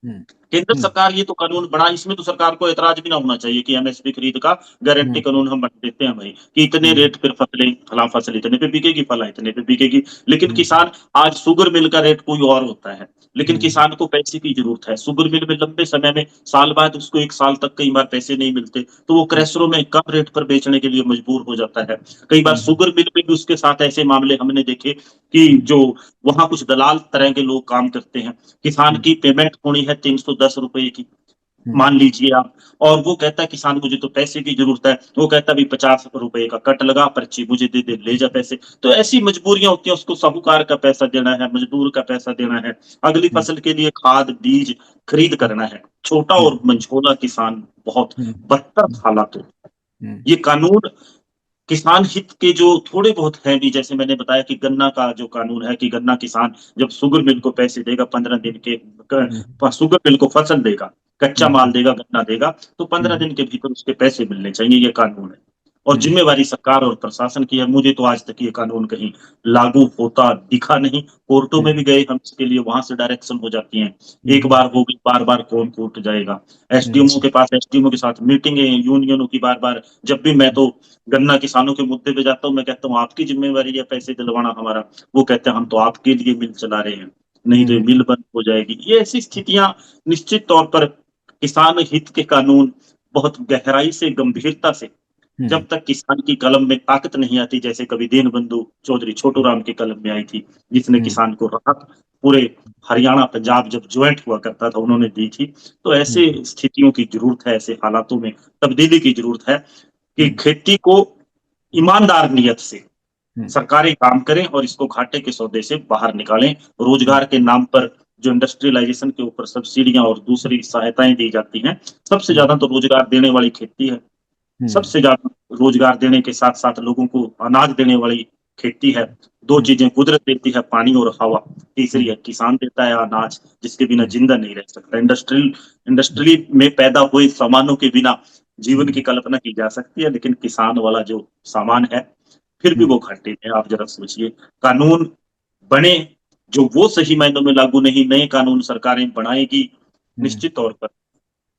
केंद्र सरकार ये तो कानून बना, इसमें तो सरकार को एतराज भी ना होना चाहिए कि एमएसपी खरीद का गारंटी कानून हम बना देते हैं भाई, कि इतने रेट पर फसलें, फला फसल इतने पे बिकेगी, फला इतने पे बिकेगी। लेकिन किसान, आज शुगर मिल का रेट कोई और होता है, लेकिन किसान को पैसे की जरूरत है। शुगर मिल में लंबे समय में, साल बाद उसको 1 साल तक कई बार पैसे नहीं मिलते, तो वो क्रैशरों में कम रेट पर बेचने के लिए मजबूर हो जाता है। कई बार शुगर मिल में भी उसके साथ ऐसे मामले हमने देखे कि जो वहां कुछ दलाल तरह के लोग काम करते हैं। किसान की पेमेंट होनी है 310 रुपए की, मान लीजिए आप, और वो कहता है किसान मुझे तो पैसे की जरूरत है, वो कहता भी 50 रुपए का कट लगा, पर्ची मुझे दे दे, ले जा पैसे। तो ऐसी मजबूरियां होती हैं, उसको साहूकार का पैसा देना है, मजदूर का पैसा देना है, अगली फसल के लिए खाद बीज खरीद करना है। छोटा और मंझोला किसान बहुत बदतर हालात है। ये कानून किसान हित के जो थोड़े बहुत हैं भी, जैसे मैंने बताया कि गन्ना का जो कानून है कि गन्ना किसान जब शुगर मिल को पैसे देगा, 15 दिन के शुगर मिल को फसल देगा, कच्चा माल देगा, गन्ना देगा, तो 15 दिन के भीतर उसके पैसे मिलने चाहिए, ये कानून है। और जिम्मेवारी सरकार और प्रशासन की है। मुझे तो आज तक ये कानून कहीं लागू होता दिखा नहीं। कोर्टों में भी गए हम इसके लिए, वहां से डायरेक्शन हो जाती हैं। एक बार होगी, बार बार कौन कोर्ट जाएगा। एसडीएमओ के पास, एसडीएमओ के साथ मीटिंगें, यूनियनों की बार बार। जब भी मैं तो गन्ना किसानों के मुद्दे पे जाता हूँ, मैं कहता हूँ आपकी जिम्मेवारी है पैसे दिलवाना हमारा। वो कहते हैं हम तो आपके लिए मिल चला रहे हैं, नहीं तो ये मिल बंद हो जाएगी। ये ऐसी स्थितियां निश्चित तौर पर किसान हित के कानून बहुत गहराई से, गंभीरता से, जब तक किसान की कलम में ताकत नहीं आती, जैसे कभी दीन बंधु चौधरी छोटू राम की कलम में आई थी, जिसने किसान को राहत पूरे हरियाणा पंजाब जब ज्वाइंट हुआ करता था उन्होंने दी थी। तो ऐसे स्थितियों की जरूरत है, ऐसे हालातों में तब्दीली की जरूरत है कि खेती को ईमानदार नियत से सरकारें काम करें और इसको घाटे के सौदे से बाहर निकालें। रोजगार के नाम पर जो इंडस्ट्रियलाइजेशन के ऊपर सब्सिडियां और दूसरी सहायताएं दी जाती हैं, सबसे ज्यादा तो रोजगार देने वाली खेती है। सबसे ज्यादा रोजगार देने के साथ साथ लोगों को अनाज देने वाली खेती है। दो चीजें कुदरत देती है, पानी और हवा। तीसरी है किसान देता है अनाज, जिसके बिना जिंदा नहीं रह सकता। इंडस्ट्री में पैदा हुए सामानों के बिना जीवन की कल्पना की जा सकती है, लेकिन किसान वाला जो सामान है फिर भी वो घाटे में। आप जरा सोचिए, कानून बने जो वो सही मायनों में लागू नहीं, नए कानून सरकारें बनाएगी, निश्चित तौर पर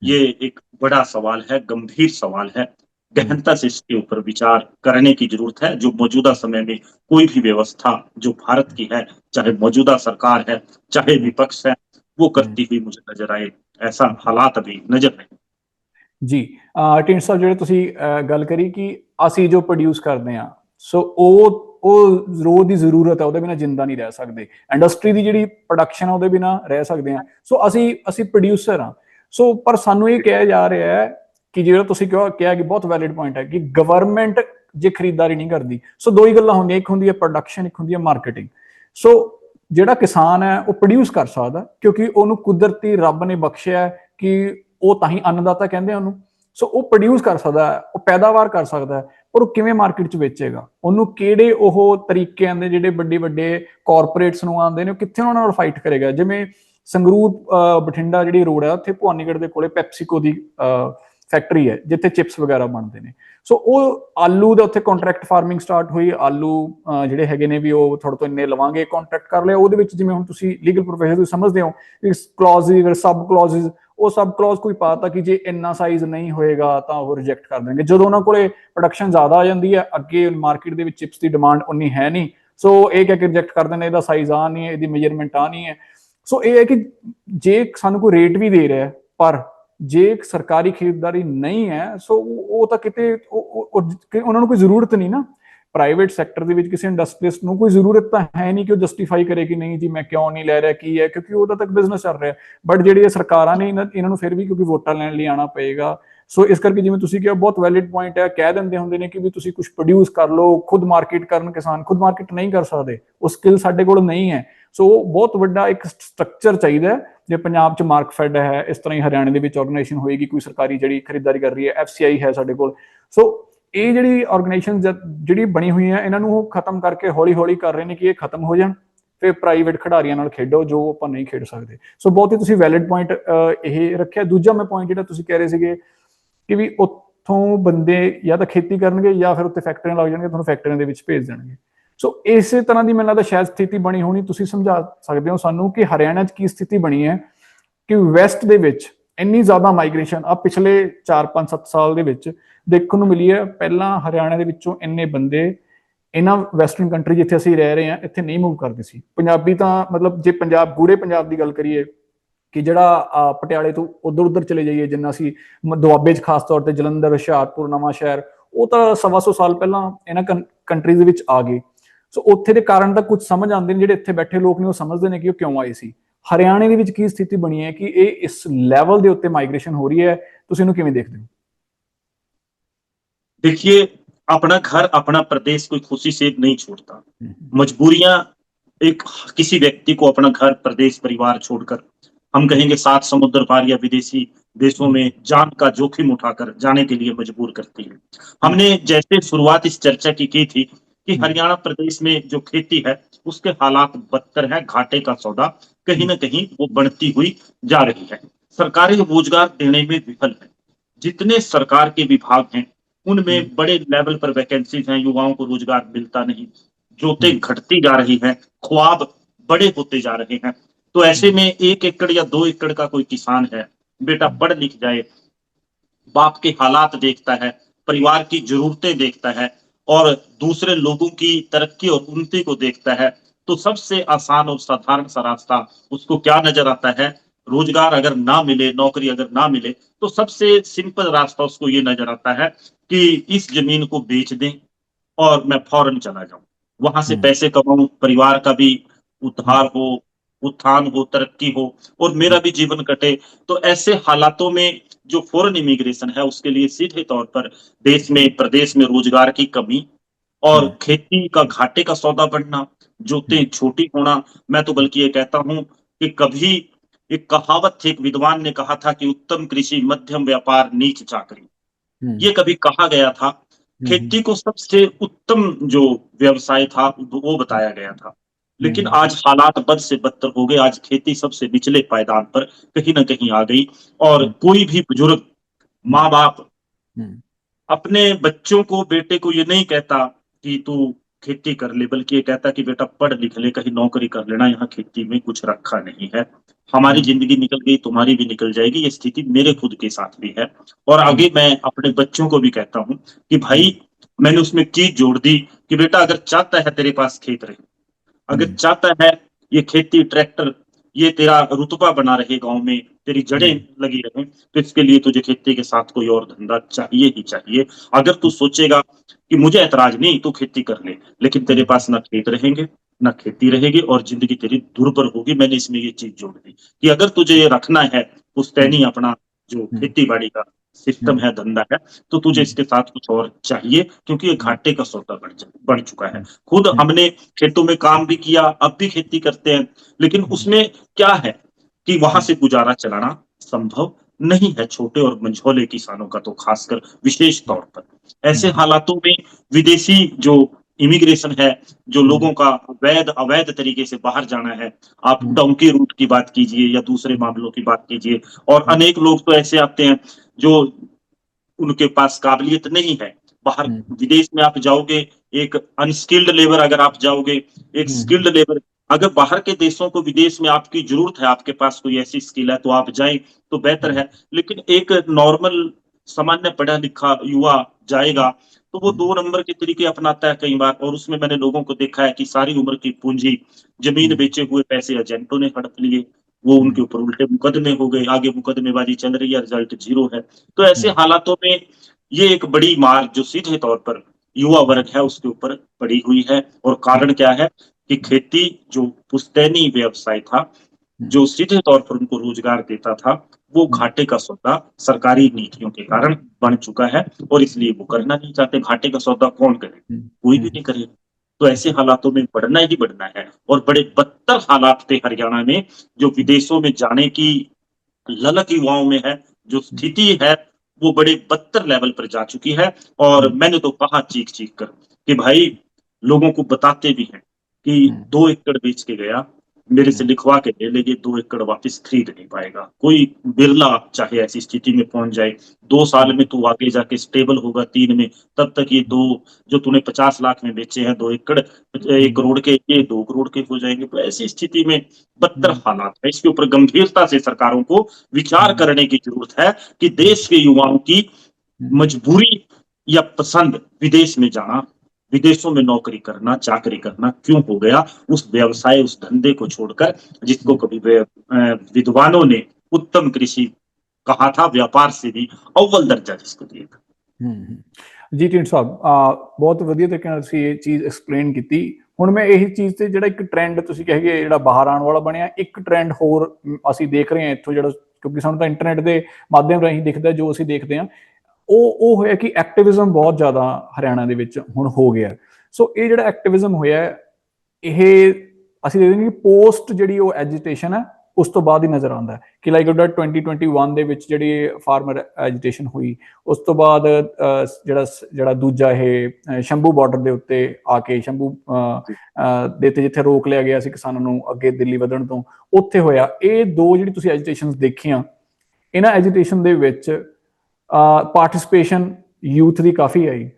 ये एक बड़ा सवाल है, गंभीर सवाल है। गहनता से इसके ऊपर विचार करने की जरूरत है। जो मौजूदा समय में कोई भी व्यवस्था जो भारत की है, चाहे मौजूदा सरकार है, चाहे विपक्ष है, वो करती हुई मुझे नजर आए, ऐसा हालात अभी नजर नहीं। ਜੀ ਢੀਂਡ ਸਾਹਿਬ, ਜਿਹੜੇ ਤੁਸੀਂ ਗੱਲ ਕਰੀ ਕਿ ਅਸੀਂ ਜੋ ਪ੍ਰੋਡਿਊਸ ਕਰਦੇ ਆ, ਸੋ ਉਹ ਰੋਜ਼ ਦੀ ਜ਼ਰੂਰਤ ਹੈ, ਉਹਦੇ ਬਿਨਾ ਜਿੰਦਾ ਨਹੀਂ ਰਹਿ ਸਕਦੇ। ਇੰਡਸਟਰੀ ਦੀ ਜਿਹੜੀ ਪ੍ਰੋਡਕਸ਼ਨ ਆ ਉਹਦੇ ਬਿਨਾ ਰਹਿ ਸਕਦੇ ਆ। ਸੋ ਅਸੀਂ ਪ੍ਰੋਡਿਊਸਰ ਆ। ਸੋ ਪਰ ਸਾਨੂੰ ਇਹ ਕਿਹਾ ਜਾ ਰਿਹਾ ਹੈ ਕਿ ਜਿਹੜਾ ਤੁਸੀਂ ਕਿਹਾ ਕਿ ਬਹੁਤ ਵੈਲਿਡ ਪੁਆਇੰਟ ਹੈ ਕਿ ਗਵਰਨਮੈਂਟ ਜੇ ਖਰੀਦਦਾਰੀ ਨਹੀਂ ਕਰਦੀ, ਸੋ ਦੋ ਹੀ ਗੱਲਾਂ ਹੁੰਦੀਆਂ, ਇੱਕ ਹੁੰਦੀ ਹੈ ਪ੍ਰੋਡਕਸ਼ਨ, ਇੱਕ ਹੁੰਦੀ ਹੈ ਮਾਰਕੀਟਿੰਗ। ਸੋ ਜਿਹੜਾ ਕਿਸਾਨ ਹੈ ਉਹ ਪ੍ਰੋਡਿਊਸ ਕਰ ਸਕਦਾ, ਕਿਉਂਕਿ ਉਹਨੂੰ ਕੁਦਰਤੀ ਰੱਬ ਨੇ ਬਖਸ਼ਿਆ ਕਿ ਉਹ ਤਾਂ ਹੀ ਅੰਨਦਾਤਾ ਕਹਿੰਦੇ ਆ ਉਹਨੂੰ। ਸੋ ਉਹ ਪ੍ਰੋਡਿਊਸ ਕਰ ਸਕਦਾ ਹੈ, ਉਹ ਪੈਦਾਵਾਰ ਕਰ ਸਕਦਾ ਹੈ, ਪਰ ਉਹ ਕਿਵੇਂ ਮਾਰਕੀਟ 'ਚ ਵੇਚੇਗਾ? ਉਹਨੂੰ ਕਿਹੜੇ ਉਹ ਤਰੀਕੇ ਆਉਂਦੇ ਜਿਹੜੇ ਵੱਡੇ ਵੱਡੇ ਕਾਰਪੋਰੇਟਸ ਨੂੰ ਆਉਂਦੇ ਨੇ, ਉਹ ਕਿੱਥੇ ਉਹਨਾਂ ਨਾਲ ਫਾਈਟ ਕਰੇਗਾ? ਜਿਵੇਂ ਸੰਗਰੂਰ ਬਠਿੰਡਾ ਜਿਹੜੀ ਰੋਡ ਹੈ, ਉੱਥੇ ਭਵਾਨੀਗੜ੍ਹ ਦੇ ਕੋਲੇ ਪੈਪਸੀਕੋ ਦੀ ਫੈਕਟਰੀ ਹੈ, ਜਿੱਥੇ ਚਿਪਸ ਵਗੈਰਾ ਬਣਦੇ ਨੇ। ਸੋ ਉਹ ਆਲੂ ਦਾ ਉੱਥੇ ਕੰਟਰੈਕਟ ਫਾਰਮਿੰਗ ਸਟਾਰਟ ਹੋਈ। ਆਲੂ ਜਿਹੜੇ ਹੈਗੇ ਨੇ ਵੀ ਉਹ ਤੁਹਾਡੇ ਤੋਂ ਇੰਨੇ ਲਵਾਂਗੇ, ਕੰਟਰੈਕਟ ਕਰ ਲਿਆ। ਉਹਦੇ ਵਿੱਚ ਜਿਵੇਂ ਹੁਣ ਤੁਸੀਂ ਲੀਗਲ ਪ੍ਰੋਫੈਸ਼ਨ ਤੁਸੀਂ ਸਮਝਦੇ ਹੋ, ਕਲੌਜ਼ਿਸ, ਸਬ ਕਲੌਜ਼ਿਸ, ਉਹ ਸਬ ਕਲੌਜ਼ ਕੋਈ ਪਾਤਾ ਕਿ ਜੇ ਇੰਨਾ ਸਾਈਜ਼ ਨਹੀਂ ਹੋਏਗਾ ਤਾਂ ਉਹ ਰਿਜੈਕਟ ਕਰ ਦੇਣਗੇ। ਜਦੋਂ ਉਹਨਾਂ ਕੋਲੇ ਪ੍ਰੋਡਕਸ਼ਨ ਜ਼ਿਆਦਾ ਆ ਜਾਂਦੀ ਹੈ, ਅੱਗੇ ਮਾਰਕੀਟ ਦੇ ਵਿੱਚ ਚਿਪਸ ਦੀ ਡਿਮਾਂਡ ਉਨੀ ਹੈ ਨਹੀਂ, ਸੋ ਇਹ ਕਹਿ ਕੇ ਰਿਜੈਕਟ ਕਰ ਦਿੰਦੇ, ਇਹਦਾ ਸਾਈਜ਼ ਆ ਨਹੀਂ ਹੈ, ਇਹਦੀ ਮੇਜਰਮੈਂਟ ਆ ਨਹੀਂ ਹੈ। ਸੋ ਇਹ ਹੈ ਕਿ ਜੇ ਸਾਨੂੰ ਕੋਈ ਰੇਟ ਵੀ ਦੇ ਰਿਹਾ, ਪਰ ਜੇ ਸਰਕਾਰੀ ਖਰੀਦਦਾਰੀ ਨਹੀਂ ਹੈ, ਸੋ ਉਹ ਤਾਂ ਕਿਤੇ ਉਹਨਾਂ ਨੂੰ ਕੋਈ ਜ਼ਰੂਰਤ ਨਹੀਂ ਨਾ। ਪ੍ਰਾਈਵੇਟ ਸੈਕਟਰ ਦੇ ਵਿੱਚ ਕਿਸੇ ਇੰਡਸਟਰੀਸਟ ਨੂੰ ਕੋਈ ਜ਼ਰੂਰਤ ਤਾਂ ਹੈ ਨਹੀਂ ਕਿ ਉਹ ਜਸਟੀਫਾਈ ਕਰੇ ਕਿ ਨਹੀਂ ਜੀ ਮੈਂ ਕਿਉਂ ਨਹੀਂ ਲੈ ਰਿਹਾ, ਕੀ ਹੈ, ਕਿਉਂਕਿ ਉਹਦਾ ਤੱਕ ਬਿਜ਼ਨਸ ਚੱਲ ਰਿਹਾ। ਬਟ ਜਿਹੜੀਆਂ ਸਰਕਾਰਾਂ ਨੇ ਇਹਨਾਂ ਨੂੰ ਫਿਰ ਵੀ ਕਿਉਂਕਿ ਵੋਟਾਂ ਲੈਣ ਲਈ ਆਉਣਾ ਪਏਗਾ। ਸੋ ਇਸ ਕਰਕੇ ਜਿਵੇਂ ਤੁਸੀਂ ਕਿਹਾ, ਬਹੁਤ ਵੈਲਿਡ ਪੁਆਇੰਟ ਹੈ। ਕਹਿ ਦਿੰਦੇ ਹੁੰਦੇ ਨੇ ਕਿ ਵੀ ਤੁਸੀਂ ਕੁਝ ਪ੍ਰੋਡਿਊਸ ਕਰ ਲਓ, ਖੁਦ ਮਾਰਕੀਟ ਕਰਨ। ਕਿਸਾਨ ਖੁਦ ਮਾਰਕੀਟ ਨਹੀਂ ਕਰ ਸਕਦੇ, ਉਹ ਸਕਿੱਲ ਸਾਡੇ ਕੋਲ ਨਹੀਂ ਹੈ। ਸੋ ਬਹੁਤ ਵੱਡਾ ਇੱਕ ਸਟਰਕਚਰ ਚਾਹੀਦਾ। ਜੇ ਪੰਜਾਬ 'ਚ ਮਾਰਕਫੈਡ ਹੈ, ਇਸ ਤਰ੍ਹਾਂ ਹੀ ਹਰਿਆਣੇ ਦੇ ਵਿੱਚ ਆਰਗੇਨਾਈਜੇਸ਼ਨ ਹੋਏਗੀ ਕੋਈ ਸਰਕਾਰੀ ਜਿਹੜੀ ਖਰੀਦਦਾਰੀ ਕਰ ਰਹੀ ਹੈ, FCI ਹੈ ਸਾਡੇ ਕੋਲ। ਸੋ ਇਹ ਜਿਹੜੀ ਆਰਗੇਨਾਈਜੇਸ਼ਨ ਜਿਹੜੀ ਬਣੀ ਹੋਈ ਹੈ, ਇਹਨਾਂ ਨੂੰ ਉਹ ਖਤਮ ਕਰਕੇ ਹੌਲੀ ਹੌਲੀ ਕਰ ਰਹੇ ਨੇ ਕਿ ਇਹ ਖਤਮ ਹੋ ਜਾਣ, ਫਿਰ ਪ੍ਰਾਈਵੇਟ ਖਿਡਾਰੀਆਂ ਨਾਲ ਖੇਡੋ ਜੋ ਆਪਾਂ ਨਹੀਂ ਖੇਡ ਸਕਦੇ। ਸੋ ਬਹੁਤ ਹੀ ਤੁਸੀਂ ਵੈਲਿਡ ਪੁਆਇੰਟ ਇਹ ਰੱਖਿਆ। ਦੂਜਾ ਮੈਂ ਪੁਆਇੰਟ ਜਿਹੜਾ ਤੁਸੀਂ ਕਹਿ ਰਹੇ ਸੀਗੇ ਕਿ ਵੀ ਉੱਥੋਂ ਬੰਦੇ ਜਾਂ ਤਾਂ ਖੇਤੀ ਕਰਨਗੇ ਜਾਂ ਫਿਰ ਉੱਥੇ ਫੈਕਟਰੀਆਂ ਲੱਗ ਜਾਣਗੇ, ਤੁਹਾਨੂੰ ਫੈਕਟਰੀਆਂ ਦੇ ਵਿੱਚ ਭੇਜ ਦੇਣਗੇ। ਸੋ ਇਸੇ ਤਰ੍ਹਾਂ ਦੀ ਮੈਨੂੰ ਲੱਗਦਾ ਸ਼ਾਇਦ ਸਥਿਤੀ ਬਣੀ ਹੋਣੀ। ਤੁਸੀਂ ਸਮਝਾ ਸਕਦੇ ਹੋ ਸਾਨੂੰ ਕਿ ਹਰਿਆਣਾ 'ਚ ਕੀ ਸਥਿਤੀ ਬਣੀ ਹੈ ਕਿ ਵੈਸਟ ਦੇ ਵਿੱਚ ਇੰਨੀ ਜ਼ਿਆਦਾ ਮਾਈਗ੍ਰੇਸ਼ਨ ਆ ਪਿਛਲੇ 4-5-7 ਸਾਲ ਦੇ ਵਿੱਚ ਦੇਖਣ ਨੂੰ ਮਿਲੀ ਹੈ। ਪਹਿਲਾਂ ਹਰਿਆਣਾ ਦੇ ਵਿੱਚੋਂ ਇੰਨੇ ਬੰਦੇ ਇਹਨਾਂ ਵੈਸਟਰਨ ਕੰਟਰੀ ਜਿੱਥੇ ਅਸੀਂ ਰਹਿ ਰਹੇ ਹਾਂ ਇੱਥੇ ਨਹੀਂ ਮੂਵ ਕਰਦੇ ਸੀ। ਪੰਜਾਬੀ ਤਾਂ ਮਤਲਬ ਜੇ ਪੰਜਾਬ, ਗੂੜੇ ਪੰਜਾਬ ਦੀ ਗੱਲ ਕਰੀਏ ਕਿ ਜਿਹੜਾ ਪਟਿਆਲੇ ਤੋਂ ਉੱਧਰ ਚਲੇ ਜਾਈਏ, ਜਿੰਨਾ ਅਸੀਂ ਦੁਆਬੇ 'ਚ ਖਾਸ ਤੌਰ ਤੇ ਜਲੰਧਰ, ਹੁਸ਼ਿਆਰਪੁਰ, ਨਵਾਂ ਸ਼ਹਿਰ, ਉਹ ਤਾਂ 125 ਸਾਲ ਪਹਿਲਾਂ ਇਹਨਾਂ ਕੰਟਰੀਜ਼ ਦੇ ਵਿੱਚ ਆ ਗਏ। ਸੋ ਉੱਥੇ ਦੇ ਕਾਰਨ ਤਾਂ ਕੁਝ ਸਮਝ ਆਉਂਦੇ ਨੇ, ਜਿਹੜੇ ਇੱਥੇ ਬੈਠੇ ਲੋਕ ਨੇ ਉਹ ਸਮਝਦੇ ਨੇ ਕਿ ਉਹ ਕਿਉਂ ਆਏ ਸੀ। ਹਰਿਆਣੇ ਦੇ ਵਿੱਚ ਕੀ ਸਥਿਤੀ ਬਣੀ ਹੈ ਕਿ ਇਹ ਇਸ ਲੈਵਲ ਦੇ ਉੱਤੇ ਮਾਈਗ੍ਰੇਸ਼ਨ ਹੋ ਰਹੀ ਹੈ, ਤੁਸੀਂ ਇਹਨੂੰ ਕਿਵੇਂ देखते हो? देखिए, अपना घर, अपना प्रदेश कोई खुशी से नहीं छोड़ता। मजबूरियां एक किसी व्यक्ति को अपना घर, प्रदेश, परिवार छोड़कर, हम कहेंगे 7 समुद्र पार या विदेशी देशों में जान का जोखिम उठाकर जाने के लिए मजबूर करती है। हमने जैसे शुरुआत इस चर्चा की थी कि हरियाणा प्रदेश में जो खेती है उसके हालात बदतर है, घाटे का सौदा कहीं ना कहीं वो बढ़ती हुई जा रही है। सरकारें रोजगार देने में विफल है। जितने सरकार के विभाग हैं उनमें बड़े लेवल पर वैकेंसीज हैं, युवाओं को रोजगार मिलता नहीं, जोतें घटती जा रही हैं, ख्वाब बड़े होते जा रहे हैं। तो ऐसे में 1 एकड़ या 2 एकड़ का कोई किसान है, बेटा पढ़ लिख जाए, बाप के हालात देखता है, परिवार की जरूरतें देखता है और दूसरे लोगों की तरक्की और उन्नति को देखता है, तो सबसे आसान और साधारण सा रास्ता उसको क्या नजर आता है? रोजगार अगर ना मिले, नौकरी अगर ना मिले, तो सबसे सिंपल रास्ता उसको ये नजर आता है कि इस जमीन को बेच दें और मैं फॉरेन चला जाऊं, वहां से पैसे कमाऊं, परिवार का भी उद्धार हो, उत्थान हो, तरक्की हो और मेरा भी जीवन कटे। तो ऐसे हालातों में जो फॉरेन इमिग्रेशन है, उसके लिए सीधे तौर पर देश में, प्रदेश में रोजगार की कमी और खेती का घाटे का सौदा बढ़ना, जोतें छोटी होना। मैं तो बल्कि ये कहता हूं कि कभी एक कहावत थी, एक विद्वान ने कहा था कि उत्तम कृषि मध्यम व्यापार नीच चाकरी, ये कभी कहा गया था। खेती को सबसे उत्तम जो व्यवसाय था वो बताया गया था, लेकिन आज हालात बद से बदतर हो गए। आज खेती सबसे निचले पायदान पर कहीं ना कहीं आ गई और कोई भी बुजुर्ग, माँ बाप अपने बच्चों को, बेटे को ये नहीं कहता कि तू खेती कर ले, बल्कि ये कहता कि बेटा पढ़ लिख ले, कहीं नौकरी कर लेना, यहाँ खेती में कुछ रखा नहीं है। हमारी जिंदगी निकल गई, तुम्हारी भी निकल जाएगी। ये स्थिति मेरे खुद के साथ भी है और आगे मैं अपने बच्चों को भी कहता हूँ कि भाई, मैंने उसमें चीज जोड़ दी कि बेटा अगर चाहता है तेरे पास खेत रहे, अगर चाहता है ये खेती, ट्रैक्टर, ये तेरा रुतबा बना रहे गांव में, तेरी जड़ें लगी रहे, तो इसके लिए तुझे खेती के साथ कोई और धंधा चाहिए ही चाहिए। अगर तू सोचेगा कि मुझे ऐतराज नहीं, तू खेती कर ले, लेकिन तेरे पास ना खेत रहेंगे, ना खेती रहेगी और जिंदगी तेरी दुर्भर होगी। मैंने इसमें ये चीज जोड़ दी कि अगर तुझे ये रखना है, पुश्तैनी अपना जो खेती बाड़ी का सिस्टम है, धंधा है, तो तुझे इसके साथ कुछ और चाहिए, क्योंकि ये घाटे का सौदा बढ़ चुका है। खुद हमने खेतों में काम भी किया, अब भी खेती करते हैं, लेकिन उसमें क्या है कि वहां से गुजारा चलाना संभव नहीं है, छोटे और मंझोले किसानों का तो खासकर विशेष तौर पर। ऐसे हालातों में विदेशी जो इमिग्रेशन है, जो लोगों का वैध अवैध तरीके से बाहर जाना है, आप डोंकी रूट की बात कीजिए या दूसरे मामलों की बात कीजिए, और अनेक लोग तो ऐसे आते हैं जो उनके पास काबिलियत नहीं है। बाहर विदेश में आप जाओगे, एक अनस्किल्ड लेबर, अगर आप जाओगे एक स्किल्ड लेबर, अगर बाहर के देशों को, विदेश में आपकी जरूरत है, आपके पास कोई ऐसी स्किल है, तो आप जाएं तो बेहतर है। लेकिन एक नॉर्मल सामान्य पढ़ा लिखा युवा जाएगा तो वो 2 नंबर के तरीके अपनाता है कई बार, और उसमें मैंने लोगों को देखा है कि सारी उम्र की पूंजी, जमीन बेचे हुए पैसे एजेंटों ने हड़प लिए, वो उनके ऊपर उल्टे मुकदमे हो गए, आगे मुकदमेबाजी चल रही है, रिजल्ट 0 है। तो ऐसे हालातों में ये एक बड़ी मार जो सीधे तौर पर युवा वर्ग है उसके ऊपर पड़ी हुई है। और कारण क्या है कि खेती जो पुश्तैनी व्यवसाय था, जो सीधे तौर पर उनको रोजगार देता था, वो घाटे का सौदा सरकारी नीतियों के कारण बन चुका है और इसलिए वो करना नहीं चाहते। घाटे का सौदा कौन करे? कोई भी नहीं करेगा। तो ऐसे हालातों में बढ़ना ही बढ़ना है और बड़े बदतर हालात थे हरियाणा में, जो विदेशों में जाने की ललक युवाओं में है, जो स्थिति है वो बड़े बदतर लेवल पर जा चुकी है। और मैंने तो कहा चीख चीख कर कि भाई, लोगों को बताते भी हैं कि 2 एकड़ बेच के गया, मेरे से लिखवा के ले लेंगे, 2 एकड़ वापस खरीद नहीं पाएगा कोई। बिरला चाहे ऐसी स्थिति में पहुंच जाए, 2 साल में तू आगे जाके स्टेबल होगा, 3 में, तब तक ये दो जो तूने 50 लाख में बेचे हैं 2 एकड़, 1 करोड़ के, ये 2 करोड़ के हो जाएंगे। तो ऐसी स्थिति में बदतर हालात है, इसके ऊपर गंभीरता से सरकारों को विचार करने की जरूरत है कि देश के युवाओं की मजबूरी या पसंद विदेश में जाना, विदेशों में नौकरी करना, चाकरी करना क्यों हो गया? उस व्यवसाय, उस धंधे को छोड़कर, जिसको कभी विद्वानों ने उत्तम कृषि कहा था, व्यापार से भी अव्वल दर्जा जिसको दिया था। जी ਢਿੰਡ ਸਾਹਿਬ, ਬਹੁਤ ਵਧੀਆ ਤਰੀਕੇ ਨਾਲ ਤੁਸੀਂ ਇਹ ਚੀਜ਼ ਐਕਸਪਲੇਨ ਕੀਤੀ। ਹੁਣ ਮੈਂ ਇਹੀ ਚੀਜ਼ ਤੇ ਜਿਹੜਾ ਇੱਕ ਟ੍ਰੈਂਡ ਤੁਸੀਂ ਕਹੇਗੇ ਜਿਹੜਾ ਬਾਹਰ ਆਉਣ ਵਾਲਾ ਬਣਿਆ, ਇੱਕ ਟ੍ਰੈਂਡ ਹੋਰ ਅਸੀਂ ਦੇਖ ਰਹੇ ਹਾਂ ਇੱਥੋਂ, ਜਿਹੜਾ ਕਿਉਂਕਿ ਸਾਨੂੰ ਤਾਂ ਇੰਟਰਨੈਟ ਦੇ ਮਾਧਿਅਮ ਰਾਹੀਂ ਦਿਖਦਾ ਜੋ ਅਸੀਂ ਦੇਖਦੇ ਹਾਂ, ਉਹ ਹੋਇਆ ਕਿ ਐਕਟਿਵਿਜ਼ਮ ਬਹੁਤ ਜ਼ਿਆਦਾ ਹਰਿਆਣਾ ਦੇ ਵਿੱਚ ਹੁਣ ਹੋ ਗਿਆ। ਸੋ ਇਹ ਜਿਹੜਾ ਐਕਟਿਵਿਜ਼ਮ ਹੋਇਆ, ਇਹ ਅਸੀਂ ਦੇਖਦੇ ਹਾਂ ਕਿ ਪੋਸਟ ਜਿਹੜੀ ਉਹ ਐਜੀਟੇਸ਼ਨ ਹੈ ਉਸ ਤੋਂ ਬਾਅਦ ਹੀ ਨਜ਼ਰ ਆਉਂਦਾ ਕਿ ਲਾਈਕ 2021 ਦੇ ਵਿੱਚ ਜਿਹੜੀ ਫਾਰਮਰ ਐਜੀਟੇਸ਼ਨ ਹੋਈ, ਉਸ ਤੋਂ ਬਾਅਦ ਜਿਹੜਾ ਦੂਜਾ ਇਹ ਸ਼ੰਭੂ ਬਾਰਡਰ ਦੇ ਉੱਤੇ ਆ ਕੇ, ਸ਼ੰਭੂ ਦੇ ਉੱਤੇ ਜਿੱਥੇ ਰੋਕ ਲਿਆ ਗਿਆ ਸੀ ਕਿਸਾਨਾਂ ਨੂੰ ਅੱਗੇ ਦਿੱਲੀ ਵਧਣ ਤੋਂ, ਉੱਥੇ ਹੋਇਆ। ਇਹ ਦੋ ਜਿਹੜੀ ਤੁਸੀਂ ਐਜੀਟੇਸ਼ਨ ਦੇਖੀਆਂ, ਇਹਨਾਂ ਐਜੀਟੇਸ਼ਨ ਦੇ ਵਿੱਚ ਪਾਰਟਿਸਪੇਸ਼ਨ ਯੂਥ ਦੀ ਕਾਫੀ ਆਈ।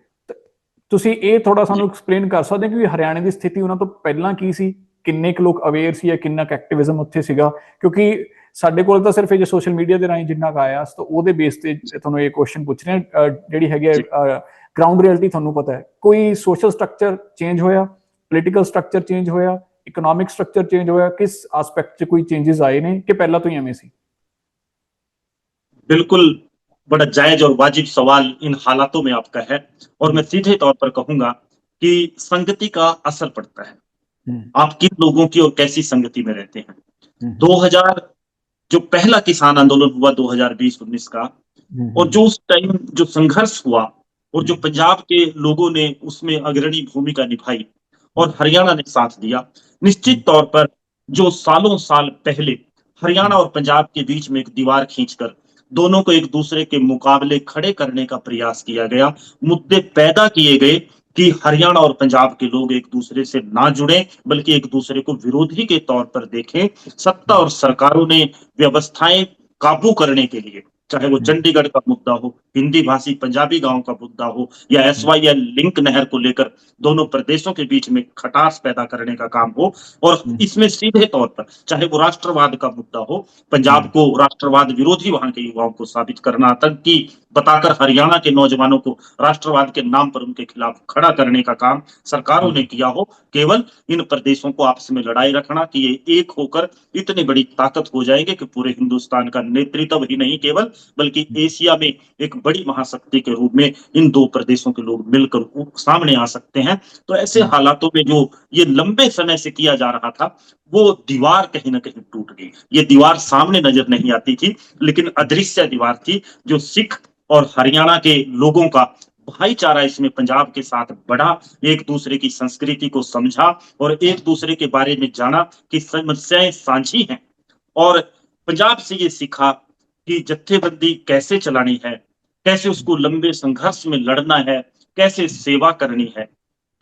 ਤੁਸੀਂ ਇਹ ਥੋੜਾ ਸਾਨੂੰ ਐਕਸਪਲੇਨ ਕਰ ਸਕਦੇ ਹੋ ਕਿ ਹਰਿਆਣੇ ਦੀ ਸਥਿਤੀ ਉਹਨਾਂ ਤੋਂ ਪਹਿਲਾਂ ਕੀ ਸੀ, ਕਿੰਨੇ ਕੁ ਲੋਕ ਅਵੇਅਰ ਸੀ ਜਾਂ ਕਿੰਨਾ ਕੁ ਐਕਟਿਵਿਜ਼ਮ ਉੱਥੇ ਸੀਗਾ? ਕਿਉਂਕਿ ਸਾਡੇ ਕੋਲ ਤਾਂ ਸਿਰਫ ਇਹ ਸੋਸ਼ਲ ਮੀਡੀਆ ਦੇ ਰਾਹੀਂ ਜਿੰਨਾ ਕੁ ਆਇਆ ਤਾਂ ਉਹਦੇ ਬੇਸ ਤੇ ਤੁਹਾਨੂੰ ਇਹ ਕੁਐਸਚਨ ਪੁੱਛ ਰਹੇ ਹਾਂ। ਜਿਹੜੀ ਹੈਗੀ ਗਰਾਊਂਡ ਰਿਐਲਿਟੀ ਤੁਹਾਨੂੰ ਪਤਾ ਹੈ, ਕੋਈ ਸੋਸ਼ਲ ਸਟਰਕਚਰ ਚੇਂਜ ਹੋਇਆ, ਪੋਲੀਟੀਕਲ ਸਟਰਕਚਰ ਚੇਂਜ ਹੋਇਆ, ਇਕਨॉमिक स्ट्रक्चर चेंज होया, किस एस्पेक्ट से कोई चेंजेस आए ने कि पहला तो ही एवें सी? बिल्कुल, बड़ा जायज और वाजिब सवाल इन हालातों में आपका है, और मैं सीधे तौर पर कहूंगा कि संगति का असर पड़ता है। आप किन लोगों की और कैसी संगति में रहते हैं। 2000 जो पहला किसान आंदोलन हुआ 2020-19 का, और जो उस टाइम जो संघर्ष हुआ और जो पंजाब के लोगों ने उसमें अग्रणी भूमिका निभाई और हरियाणा ने साथ दिया, निश्चित तौर पर जो सालों साल पहले हरियाणा और पंजाब के बीच में एक दीवार खींचकर दोनों को एक दूसरे के मुकाबले खड़े करने का प्रयास किया गया, मुद्दे पैदा किए गए कि हरियाणा और पंजाब के लोग एक दूसरे से ना जुड़े बल्कि एक दूसरे को विरोधी के तौर पर देखें। सत्ता और सरकारों ने व्यवस्थाएं काबू करने के लिए, चाहे वो चंडीगढ़ का मुद्दा हो, हिंदी भाषी पंजाबी गांव का मुद्दा हो, या SYL लिंक नहर को लेकर दोनों प्रदेशों के बीच में खटास पैदा करने का काम हो, और इसमें सीधे तौर पर चाहे वो राष्ट्रवाद का मुद्दा हो, पंजाब को राष्ट्रवाद विरोधी वहां के युवाओं को साबित करना, आतंकी बताकर हरियाणा के नौजवानों को राष्ट्रवाद के नाम पर उनके खिलाफ खड़ा करने का काम सरकारों ने किया हो, केवल इन प्रदेशों को आपस में लड़ाई रखना कि ये एक होकर इतनी बड़ी ताकत हो जाएंगे कि पूरे हिंदुस्तान का नेतृत्व ही नहीं केवल बल्कि एशिया में एक बड़ी महाशक्ति के रूप में इन दो प्रदेशों के लोग मिलकर सामने आ सकते हैं। तो ऐसे हालातों में जो ये लंबे समय से किया जा रहा था, वो दीवार कहीं ना कहीं टूट गई। ये दीवार सामने नजर नहीं आती थी, लेकिन अदृश्य दीवार थी जो सिख और हरियाणा के लोगों का भाईचारा इसमें पंजाब के साथ बढ़ा, एक दूसरे की संस्कृति को समझा और एक दूसरे के बारे में जाना कि समस्याएं साझी हैं, और पंजाब से ये सीखा कि जत्थेबंदी कैसे चलानी है, कैसे उसको लंबे संघर्ष में लड़ना है, कैसे सेवा करनी है।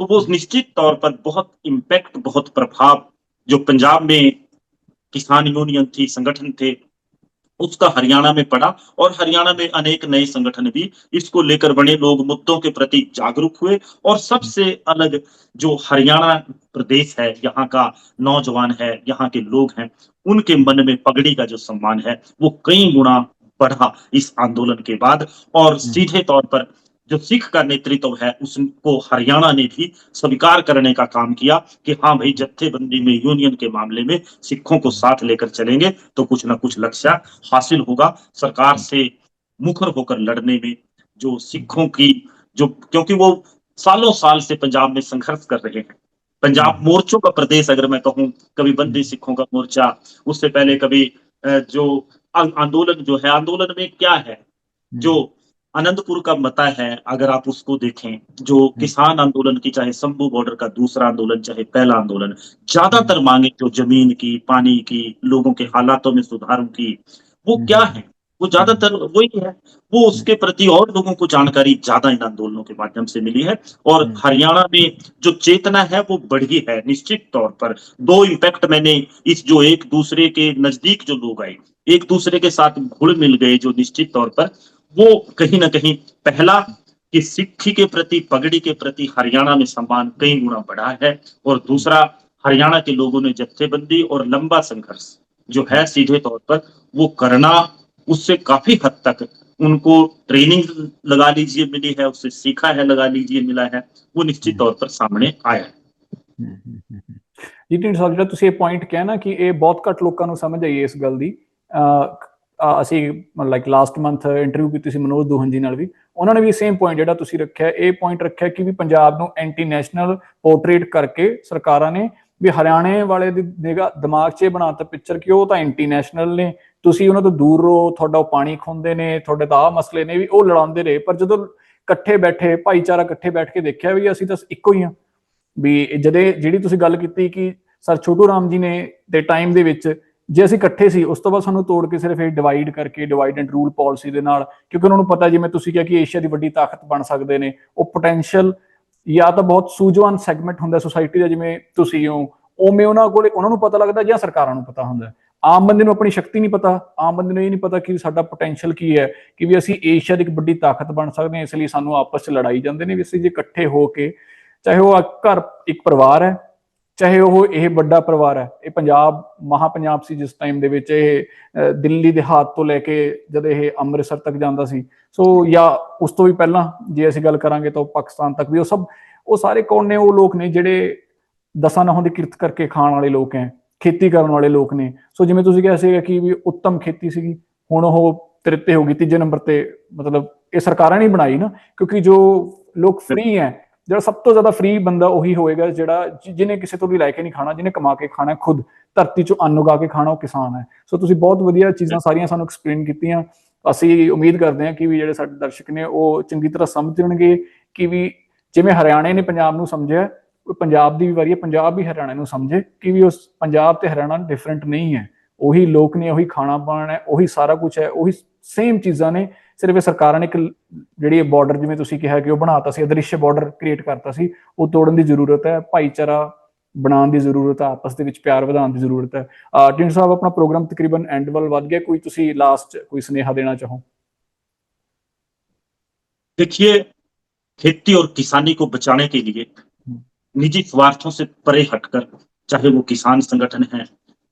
तो वो निश्चित तौर पर बहुत इम्पैक्ट, बहुत प्रभाव जो पंजाब में किसान यूनियन थी, संगठन थे, उसका हरियाणा में पड़ा, और हरियाणा में अनेक नए संगठन भी इसको लेकर बने, लोग मुद्दों के प्रति जागरूक हुए, और सबसे अलग जो हरियाणा प्रदेश है, यहाँ का नौजवान है, यहाँ के लोग हैं, उनके मन में पगड़ी का जो सम्मान है वो कई गुना बढ़ा इस आंदोलन के बाद। और सीधे तौर पर जो सिख का नेतृत्व है उसको हरियाणा ने भी स्वीकार करने का काम किया कि हाँ भाई, जत्थेबंदी में, यूनियन के मामले में सिखों को साथ लेकर चलेंगे तो कुछ ना कुछ लक्ष्य हासिल होगा। सरकार से मुखर होकर लड़ने में जो सिखों की जो, क्योंकि वो सालों साल से पंजाब में संघर्ष कर रहे हैं, पंजाब मोर्चों का प्रदेश अगर मैं कहूँ, कभी बंदी सिखों का मोर्चा, उससे पहले कभी जो आंदोलन जो है, आंदोलन में क्या है, जो आनंदपुर का मता है अगर आप उसको देखें, जो किसान आंदोलन की, चाहे शंभू बॉर्डर का दूसरा आंदोलन, चाहे पहला आंदोलन, ज्यादातर मांगे जो जमीन की, पानी की, लोगों के हालातों में सुधारों की, वो क्या है, वो ज्यादातर वही है। वो उसके प्रति और लोगों को जानकारी ज्यादा इन आंदोलनों के माध्यम से मिली है, और हरियाणा में जो चेतना है वो बढ़ी है निश्चित तौर पर। दो इम्पैक्ट मैंने इस, जो एक दूसरे के नजदीक जो लोग आए, एक दूसरे के साथ घुल मिल गए, जो निश्चित तौर पर वो कहीं ना कहीं, पहला कि सिक्खी के प्रति, पगड़ी के प्रति हरियाणा में सम्मान कई गुना बढ़ा है, और दूसरा हरियाणा के लोगों ने जत्थेबंदी और लंबा संघर्ष जो है सीधे तौर पर वो करना, उससे काफी हद तक उनको ट्रेनिंग लगा लीजिए मिली है, उससे सीखा है लगा लीजिए मिला है, वो निश्चित तौर पर सामने आया है। ਜੀ ਢੀਂਡਸਾ ਸਾਹਿਬ, ਜਿਹੜਾ ਤੁਸੀਂ ਇਹ ਪੁਆਇੰਟ ਕਿਹਾ ਨਾ ਕਿ ਇਹ ਬਹੁਤ ਘੱਟ ਲੋਕਾਂ ਨੂੰ ਸਮਝ ਆਈ ਇਸ ਗੱਲ ਦੀ, ਅਸੀਂ ਲਾਈਕ ਲਾਸਟ ਮੰਥ ਇੰਟਰਵਿਊ ਕੀਤੀ ਸੀ ਮਨੋਜ ਦੋਹਨ ਜੀ ਨਾਲ ਵੀ, ਉਹਨਾਂ ਨੇ ਵੀ ਸੇਮ ਪੁਆਇੰਟ ਜਿਹੜਾ ਤੁਸੀਂ ਰੱਖਿਆ, ਇਹ ਪੁਆਇੰਟ ਰੱਖਿਆ ਕਿ ਵੀ ਪੰਜਾਬ ਨੂੰ ਐਂਟੀ ਨੈਸ਼ਨਲ ਪੋਰਟਰੇਟ ਕਰਕੇ ਸਰਕਾਰਾਂ ਨੇ ਵੀ ਹਰਿਆਣੇ ਵਾਲੇ ਦੀ ਦਿਮਾਗ 'ਚ ਇਹ ਬਣਾਤਾ ਪਿਕਚਰ ਕਿ ਉਹ ਤਾਂ ਐਂਟੀ ਨੈਸ਼ਨਲ ਨੇ, ਤੁਸੀਂ ਉਹਨਾਂ ਤੋਂ ਦੂਰ ਰਹੋ, ਤੁਹਾਡਾ ਉਹ ਪਾਣੀ ਖੁੰਦੇ ਨੇ, ਤੁਹਾਡੇ ਤਾਂ ਆਹ ਮਸਲੇ ਨੇ, ਵੀ ਉਹ ਲੜਾਉਂਦੇ ਰਹੇ। ਪਰ ਜਦੋਂ ਇਕੱਠੇ ਬੈਠੇ, ਭਾਈਚਾਰਾ ਇਕੱਠੇ ਬੈਠ ਕੇ ਦੇਖਿਆ ਵੀ ਅਸੀਂ ਤਾਂ ਇੱਕੋ ਹੀ ਹਾਂ, ਵੀ ਜਿਹੜੀ ਤੁਸੀਂ ਗੱਲ ਕੀਤੀ ਕਿ ਸਰ ਛੋਟੂ ਰਾਮ ਜੀ ਨੇ ਦੇ ਟਾਈਮ ਦੇ ਵਿੱਚ ਜੇ ਅਸੀਂ ਇਕੱਠੇ ਸੀ, ਉਸ ਤੋਂ ਬਾਅਦ ਸਾਨੂੰ ਤੋੜ ਕੇ ਸਿਰਫ ਇਹ ਡਿਵਾਈਡ ਕਰਕੇ, ਡਿਵਾਈਡ ਐਂਡ ਰੂਲ ਪਾਲਿਸੀ ਦੇ ਨਾਲ, ਕਿਉਂਕਿ ਉਹਨਾਂ ਨੂੰ ਪਤਾ, ਜਿਵੇਂ ਤੁਸੀਂ ਕਿਹਾ ਕਿ ਏਸ਼ੀਆ ਦੀ ਵੱਡੀ ਤਾਕਤ ਬਣ ਸਕਦੇ ਨੇ, ਉਹ ਪੋਟੈਂਸ਼ੀਅਲ ਜਾਂ ਤਾਂ ਬਹੁਤ ਸੂਝਵਾਨ ਸੈਗਮੈਂਟ ਹੁੰਦਾ ਸੋਸਾਇਟੀ ਦਾ, ਜਿਵੇਂ ਤੁਸੀਂ ਹੋ, ਉਵੇਂ ਉਹਨਾਂ ਕੋਲੇ, ਉਹਨਾਂ ਨੂੰ ਪਤਾ ਲੱਗਦਾ ਜਾਂ ਸਰਕਾਰਾਂ ਨੂੰ ਪਤਾ ਹੁੰਦਾ। ਆਮ ਬੰਦੇ ਨੂੰ ਆਪਣੀ ਸ਼ਕਤੀ ਨਹੀਂ ਪਤਾ, ਆਮ ਬੰਦੇ ਨੂੰ ਇਹ ਨਹੀਂ ਪਤਾ ਕਿ ਸਾਡਾ ਪੋਟੈਂਸ਼ੀਅਲ ਕੀ ਹੈ, ਕਿ ਵੀ ਅਸੀਂ ਏਸ਼ੀਆ ਦੀ ਇੱਕ ਵੱਡੀ ਤਾਕਤ ਬਣ ਸਕਦੇ ਹਾਂ। ਇਸ ਲਈ ਸਾਨੂੰ ਆਪਸ 'ਚ ਲੜਾਈ ਜਾਂਦੇ ਨੇ ਵੀ ਅਸੀਂ ਜੇ ਇਕੱਠੇ ਹੋ ਕੇ, ਚਾਹੇ ਉਹ ਘਰ ਇੱਕ ਪਰਿਵਾਰ ਹੈ, ਚਾਹੇ ਉਹ ਇਹ ਵੱਡਾ ਪਰਿਵਾਰ ਹੈ। ਇਹ ਪੰਜਾਬ ਮਹਾ ਪੰਜਾਬ ਸੀ ਜਿਸ ਟਾਈਮ ਦੇ ਵਿੱਚ ਇਹ ਦਿੱਲੀ ਦੇ ਹੱਥ ਤੋਂ ਲੈ ਕੇ ਜਦ ਇਹ ਅੰਮ੍ਰਿਤਸਰ ਤੱਕ ਜਾਂਦਾ ਸੀ, ਸੋ ਜਾਂ ਉਸ ਤੋਂ ਵੀ ਪਹਿਲਾਂ ਜੇ ਅਸੀਂ ਗੱਲ ਕਰਾਂਗੇ ਤਾਂ ਪਾਕਿਸਤਾਨ ਤੱਕ ਵੀ, ਉਹ ਸਭ ਉਹ ਸਾਰੇ ਕੌਣ ਨੇ? ਉਹ ਲੋਕ ਨੇ ਜਿਹੜੇ ਦਸਾਂ ਨਹੁੰ ਦੀ ਕਿਰਤ ਕਰਕੇ ਖਾਣ ਵਾਲੇ ਲੋਕ ਹੈ, ਖੇਤੀ ਕਰਨ ਵਾਲੇ ਲੋਕ ਨੇ। ਸੋ ਜਿਵੇਂ ਤੁਸੀਂ ਕਿਹਾ ਸੀਗਾ ਕਿ ਵੀ ਉੱਤਮ ਖੇਤੀ ਸੀਗੀ, ਹੁਣ ਉਹ ਤ੍ਰਿਤੇ ਹੋ ਗਈ, ਤੀਜੇ ਨੰਬਰ ਤੇ। ਮਤਲਬ ਇਹ ਸਰਕਾਰਾਂ ਨੇ ਬਣਾਈ ਨਾ, ਕਿਉਂਕਿ ਜੋ ਲੋਕ ਫ੍ਰੀ ਹੈ, ਜਿਹੜਾ ਸਭ ਤੋਂ ਜ਼ਿਆਦਾ ਫ੍ਰੀ ਬੰਦਾ ਉਹੀ ਹੋਏਗਾ ਜਿਹੜਾ ਜਿਹਨੇ ਕਿਸੇ ਤੋਂ ਵੀ ਲੈ ਕੇ ਨਹੀਂ ਖਾਣਾ, ਜਿਹਨੇ ਕਮਾ ਕੇ ਖਾਣਾ, ਖੁਦ ਧਰਤੀ ਚੋਂ ਅੰਨ ਉਗਾ ਕੇ ਖਾਣਾ, ਉਹ ਕਿਸਾਨ ਹੈ। ਸੋ ਤੁਸੀਂ ਬਹੁਤ ਵਧੀਆ ਚੀਜ਼ਾਂ ਸਾਰੀਆਂ ਸਾਨੂੰ ਐਕਸਪਲੇਨ ਕੀਤੀਆਂ। ਅਸੀਂ ਉਮੀਦ ਕਰਦੇ ਹਾਂ ਕਿ ਵੀ ਜਿਹੜੇ ਸਾਡੇ ਦਰਸ਼ਕ ਨੇ ਉਹ ਚੰਗੀ ਤਰ੍ਹਾਂ ਸਮਝਣਗੇ ਕਿ ਵੀ ਜਿਵੇਂ ਹਰਿਆਣੇ ਨੇ ਪੰਜਾਬ ਨੂੰ ਸਮਝਿਆ, ਪੰਜਾਬ ਦੀ ਵੀ ਵਾਰੀ ਹੈ ਪੰਜਾਬ ਵੀ ਹਰਿਆਣਾ ਨੂੰ ਸਮਝੇ ਕਿ ਵੀ ਉਸ ਪੰਜਾਬ ਤੇ ਹਰਿਆਣਾ ਡਿਫਰੈਂਟ ਨਹੀਂ ਹੈ। ਉਹੀ ਲੋਕ ਨੇ, ਉਹੀ ਖਾਣਾ ਪਾਣਾ ਹੈ, ਉਹੀ ਸਾਰਾ ਕੁਝ ਹੈ, ਉਹੀ ਸੇਮ ਚੀਜ਼ਾਂ ਨੇ। ਸਿਰਫ ਇਹ ਸਰਕਾਰਾਂ ਨੇ ਇੱਕ ਜਿਹੜੀ ਬਾਰਡਰ, ਜਿਵੇਂ ਤੁਸੀਂ ਕਿਹਾ ਕਿ ਉਹ ਬਣਾਤਾ ਸੀ, ਅਦ੍ਰਿਸ਼ ਬਾਰਡਰ ਕ੍ਰੀਏਟ ਕਰਤਾ ਸੀ, ਉਹ ਤੋੜਨ ਦੀ ਜ਼ਰੂਰਤ ਹੈ। ਭਾਈਚਾਰਾ ਬਣਾਉਣ ਦੀ ਜ਼ਰੂਰਤ ਹੈ, ਆਪਸ ਦੇ ਵਿੱਚ ਪਿਆਰ ਵਧਾਉਣ ਦੀ ਜ਼ਰੂਰਤ ਹੈ। ਢਿੰਡ ਸਾਹਿਬ, ਆਪਣਾ ਪ੍ਰੋਗਰਾਮ ਤਕਰੀਬਨ ਐਂਡ ਵੱਲ ਵੱਧ ਗਿਆ, ਕੋਈ ਤੁਸੀਂ ਲਾਸਟ ਕੋਈ ਸੁਨੇਹਾ ਦੇਣਾ ਚਾਹੋ? देखिए, खेती और किसानी को बचाने के लिए निजी स्वार्थों से परे हटकर, चाहे वो किसान संगठन है,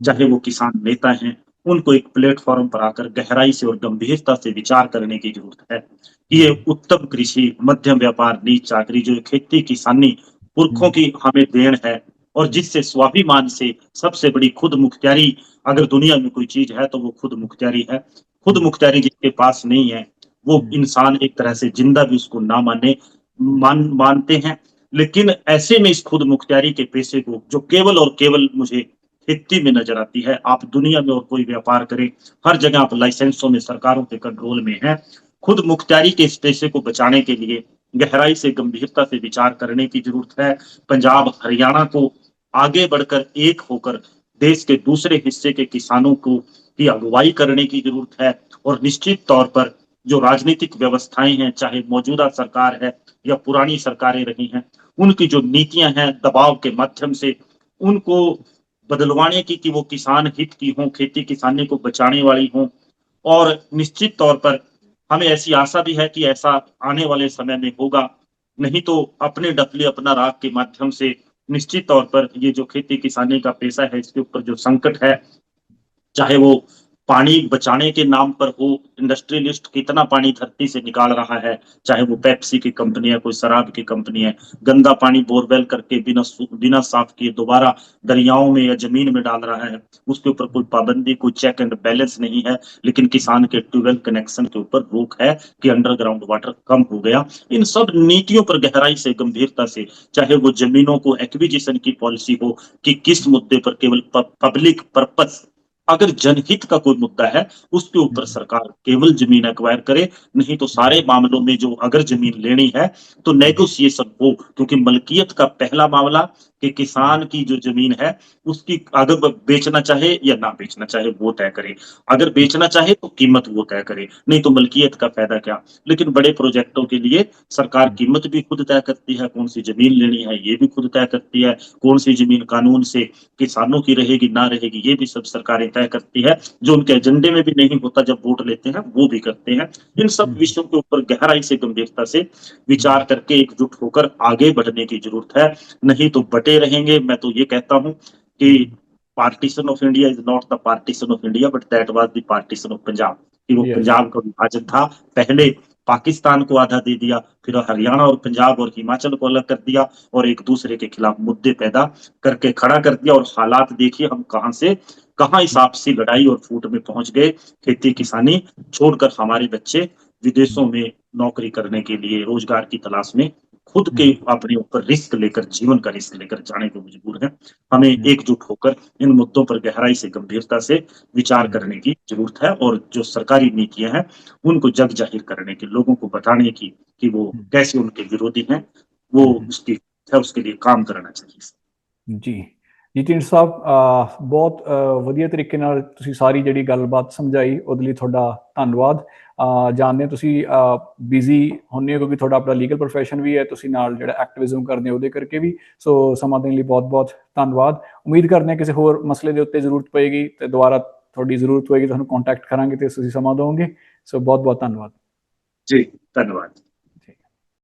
चाहे वो किसान नेता हैं, उनको एक प्लेटफॉर्म पर आकर गहराई से और गंभीरता से विचार करने की जरूरत है कि ये उत्तम कृषि, मध्यम व्यापार, नीच चाकरी, जो खेती किसानी पुरखों की हमें देन है, और जिससे स्वाभिमान से सबसे बड़ी खुद मुख्तियारी अगर दुनिया में कोई चीज है तो वो खुद मुख्तियारी है। खुद मुख्तियारी जिसके पास नहीं है वो इंसान एक तरह से जिंदा भी उसको ना मानते हैं। लेकिन ऐसे में इस खुद मुख्तियारी के पेशे को, जो केवल और केवल मुझे खेती में नजर आती है, आप दुनिया में और कोई व्यापार करें, हर जगह आप लाइसेंसों में, सरकारों के कंट्रोल में है। खुद मुख्तियारी के इस पेशे को बचाने के लिए गहराई से, गंभीरता से विचार करने की जरूरत है। पंजाब हरियाणा को आगे बढ़कर एक होकर देश के दूसरे हिस्से के किसानों को की अगुवाई करने की जरूरत है। और निश्चित तौर पर जो राजनीतिक व्यवस्थाएं हैं, चाहे मौजूदा सरकार है या पुरानी सरकारें रही हैं, उनकी जो नीतियां हैं दबाव के माध्यम से उनको बदलवाने की, कि वो किसान हित की हों, खेती किसानी को बचाने वाली हों। और निश्चित तौर पर हमें ऐसी आशा भी है कि ऐसा आने वाले समय में होगा। नहीं तो अपने डपले अपना राग के माध्यम से निश्चित तौर पर ये जो खेती किसानी का पेशा है, इसके ऊपर जो संकट है, चाहे वो पानी बचाने के नाम पर हो, इंडस्ट्रियलिस्ट कितना पानी धरती से निकाल रहा है, चाहे वो पेप्सी की कंपनी है, कोई शराब की कंपनी है, गंदा पानी बोरवेल करके बिना साफ किए दोबारा दरियाओं में या जमीन में डाल रहा है, उसके ऊपर कोई पाबंदी, कोई चेक एंड बैलेंस नहीं है। लेकिन किसान के ट्यूबवेल कनेक्शन के ऊपर रोक है कि अंडरग्राउंड वाटर कम हो गया। इन सब नीतियों पर गहराई से, गंभीरता से, चाहे वो जमीनों को एक्विजिशन की पॉलिसी हो कि किस मुद्दे पर केवल पब्लिक पर्पस, अगर जनहित का कोई मुद्दा है उसके ऊपर सरकार केवल जमीन एक्वायर करे। नहीं तो सारे मामलों में जो अगर जमीन लेनी है तो नेगोशिएशन हो, क्योंकि मलकियत का पहला मामला कि किसान की जो जमीन है उसकी अगर वह बेचना चाहे या ना बेचना चाहे वो तय करे। अगर बेचना चाहे तो कीमत वो तय करे, नहीं तो मलकियत का फायदा क्या। लेकिन बड़े प्रोजेक्टों के लिए सरकार कीमत भी खुद तय करती है, कौन सी जमीन लेनी है ये भी खुद तय करती है, कौन सी जमीन कानून से किसानों की रहेगी ना रहेगी ये भी सब सरकारें तय करती है। जो उनके एजेंडे में भी नहीं होता जब वोट लेते हैं वो भी करते हैं। इन सब विषयों के ऊपर गहराई से, गंभीरता से विचार करके एकजुट होकर आगे बढ़ने की जरूरत है, नहीं तो बटे रहेंगे। मैं तो ये कहता हूं कि partition of India is not the partition of India but that was the partition of Punjab. कि वो पंजाब का विभाजन था, पहले पाकिस्तान को आधा दे दिया, फिर हरियाणा और पंजाब और हिमाचल को अलग कर दिया और एक दूसरे के खिलाफ मुद्दे पैदा करके खड़ा कर दिया। और हालात देखिए हम कहां से कहां इस आपसी लड़ाई और फूट में पहुंच गए। खेती किसानी छोड़कर हमारे बच्चे विदेशों में नौकरी करने के लिए, रोजगार की तलाश में खुद के अपने ऊपर रिस्क लेकर, जीवन का रिस्क लेकर जाने को मजबूर है। हमें एकजुट होकर इन मुद्दों पर गहराई से, गंभीरता से विचार करने की जरूरत है और जो सरकारी नीतियां हैं उनको जग जाहिर करने की, लोगों को बताने की कि वो कैसे उनके विरोधी हैं, वो उसकी है, उसके लिए काम करना चाहिए। जी ਜੀ ਢਿੰਡ ਸਾਹਿਬ, ਬਹੁਤ ਵਧੀਆ ਤਰੀਕੇ ਨਾਲ ਤੁਸੀਂ ਸਾਰੀ ਜਿਹੜੀ ਗੱਲਬਾਤ ਸਮਝਾਈ, ਉਹਦੇ ਲਈ ਤੁਹਾਡਾ ਧੰਨਵਾਦ। ਜਾਣਦੇ ਤੁਸੀਂ ਬਿਜ਼ੀ ਹੁੰਦੇ ਹੋ ਕਿਉਂਕਿ ਤੁਹਾਡਾ ਆਪਣਾ ਲੀਗਲ ਪ੍ਰੋਫੈਸ਼ਨ ਵੀ ਹੈ, ਤੁਸੀਂ ਨਾਲ ਜਿਹੜਾ ਐਕਟਿਵਿਜ਼ਮ ਕਰਦੇ ਹੋ ਉਹਦੇ ਕਰਕੇ ਵੀ। ਸੋ ਸਮਾਂ ਦੇਣ ਲਈ ਬਹੁਤ ਬਹੁਤ ਧੰਨਵਾਦ। ਉਮੀਦ ਕਰਦੇ ਹਾਂ ਕਿਸੇ ਹੋਰ ਮਸਲੇ ਦੇ ਉੱਤੇ ਜ਼ਰੂਰਤ ਪਏਗੀ ਤੇ ਦੁਬਾਰਾ ਤੁਹਾਡੀ ਜ਼ਰੂਰਤ ਹੋਏਗੀ ਤੁਹਾਨੂੰ ਕੰਟੈਕਟ ਕਰਾਂਗੇ ਤੇ ਤੁਸੀਂ ਸਮਾਂ ਦਿਓਗੇ। ਸੋ ਬਹੁਤ ਬਹੁਤ ਧੰਨਵਾਦ। जी, धन्यवाद।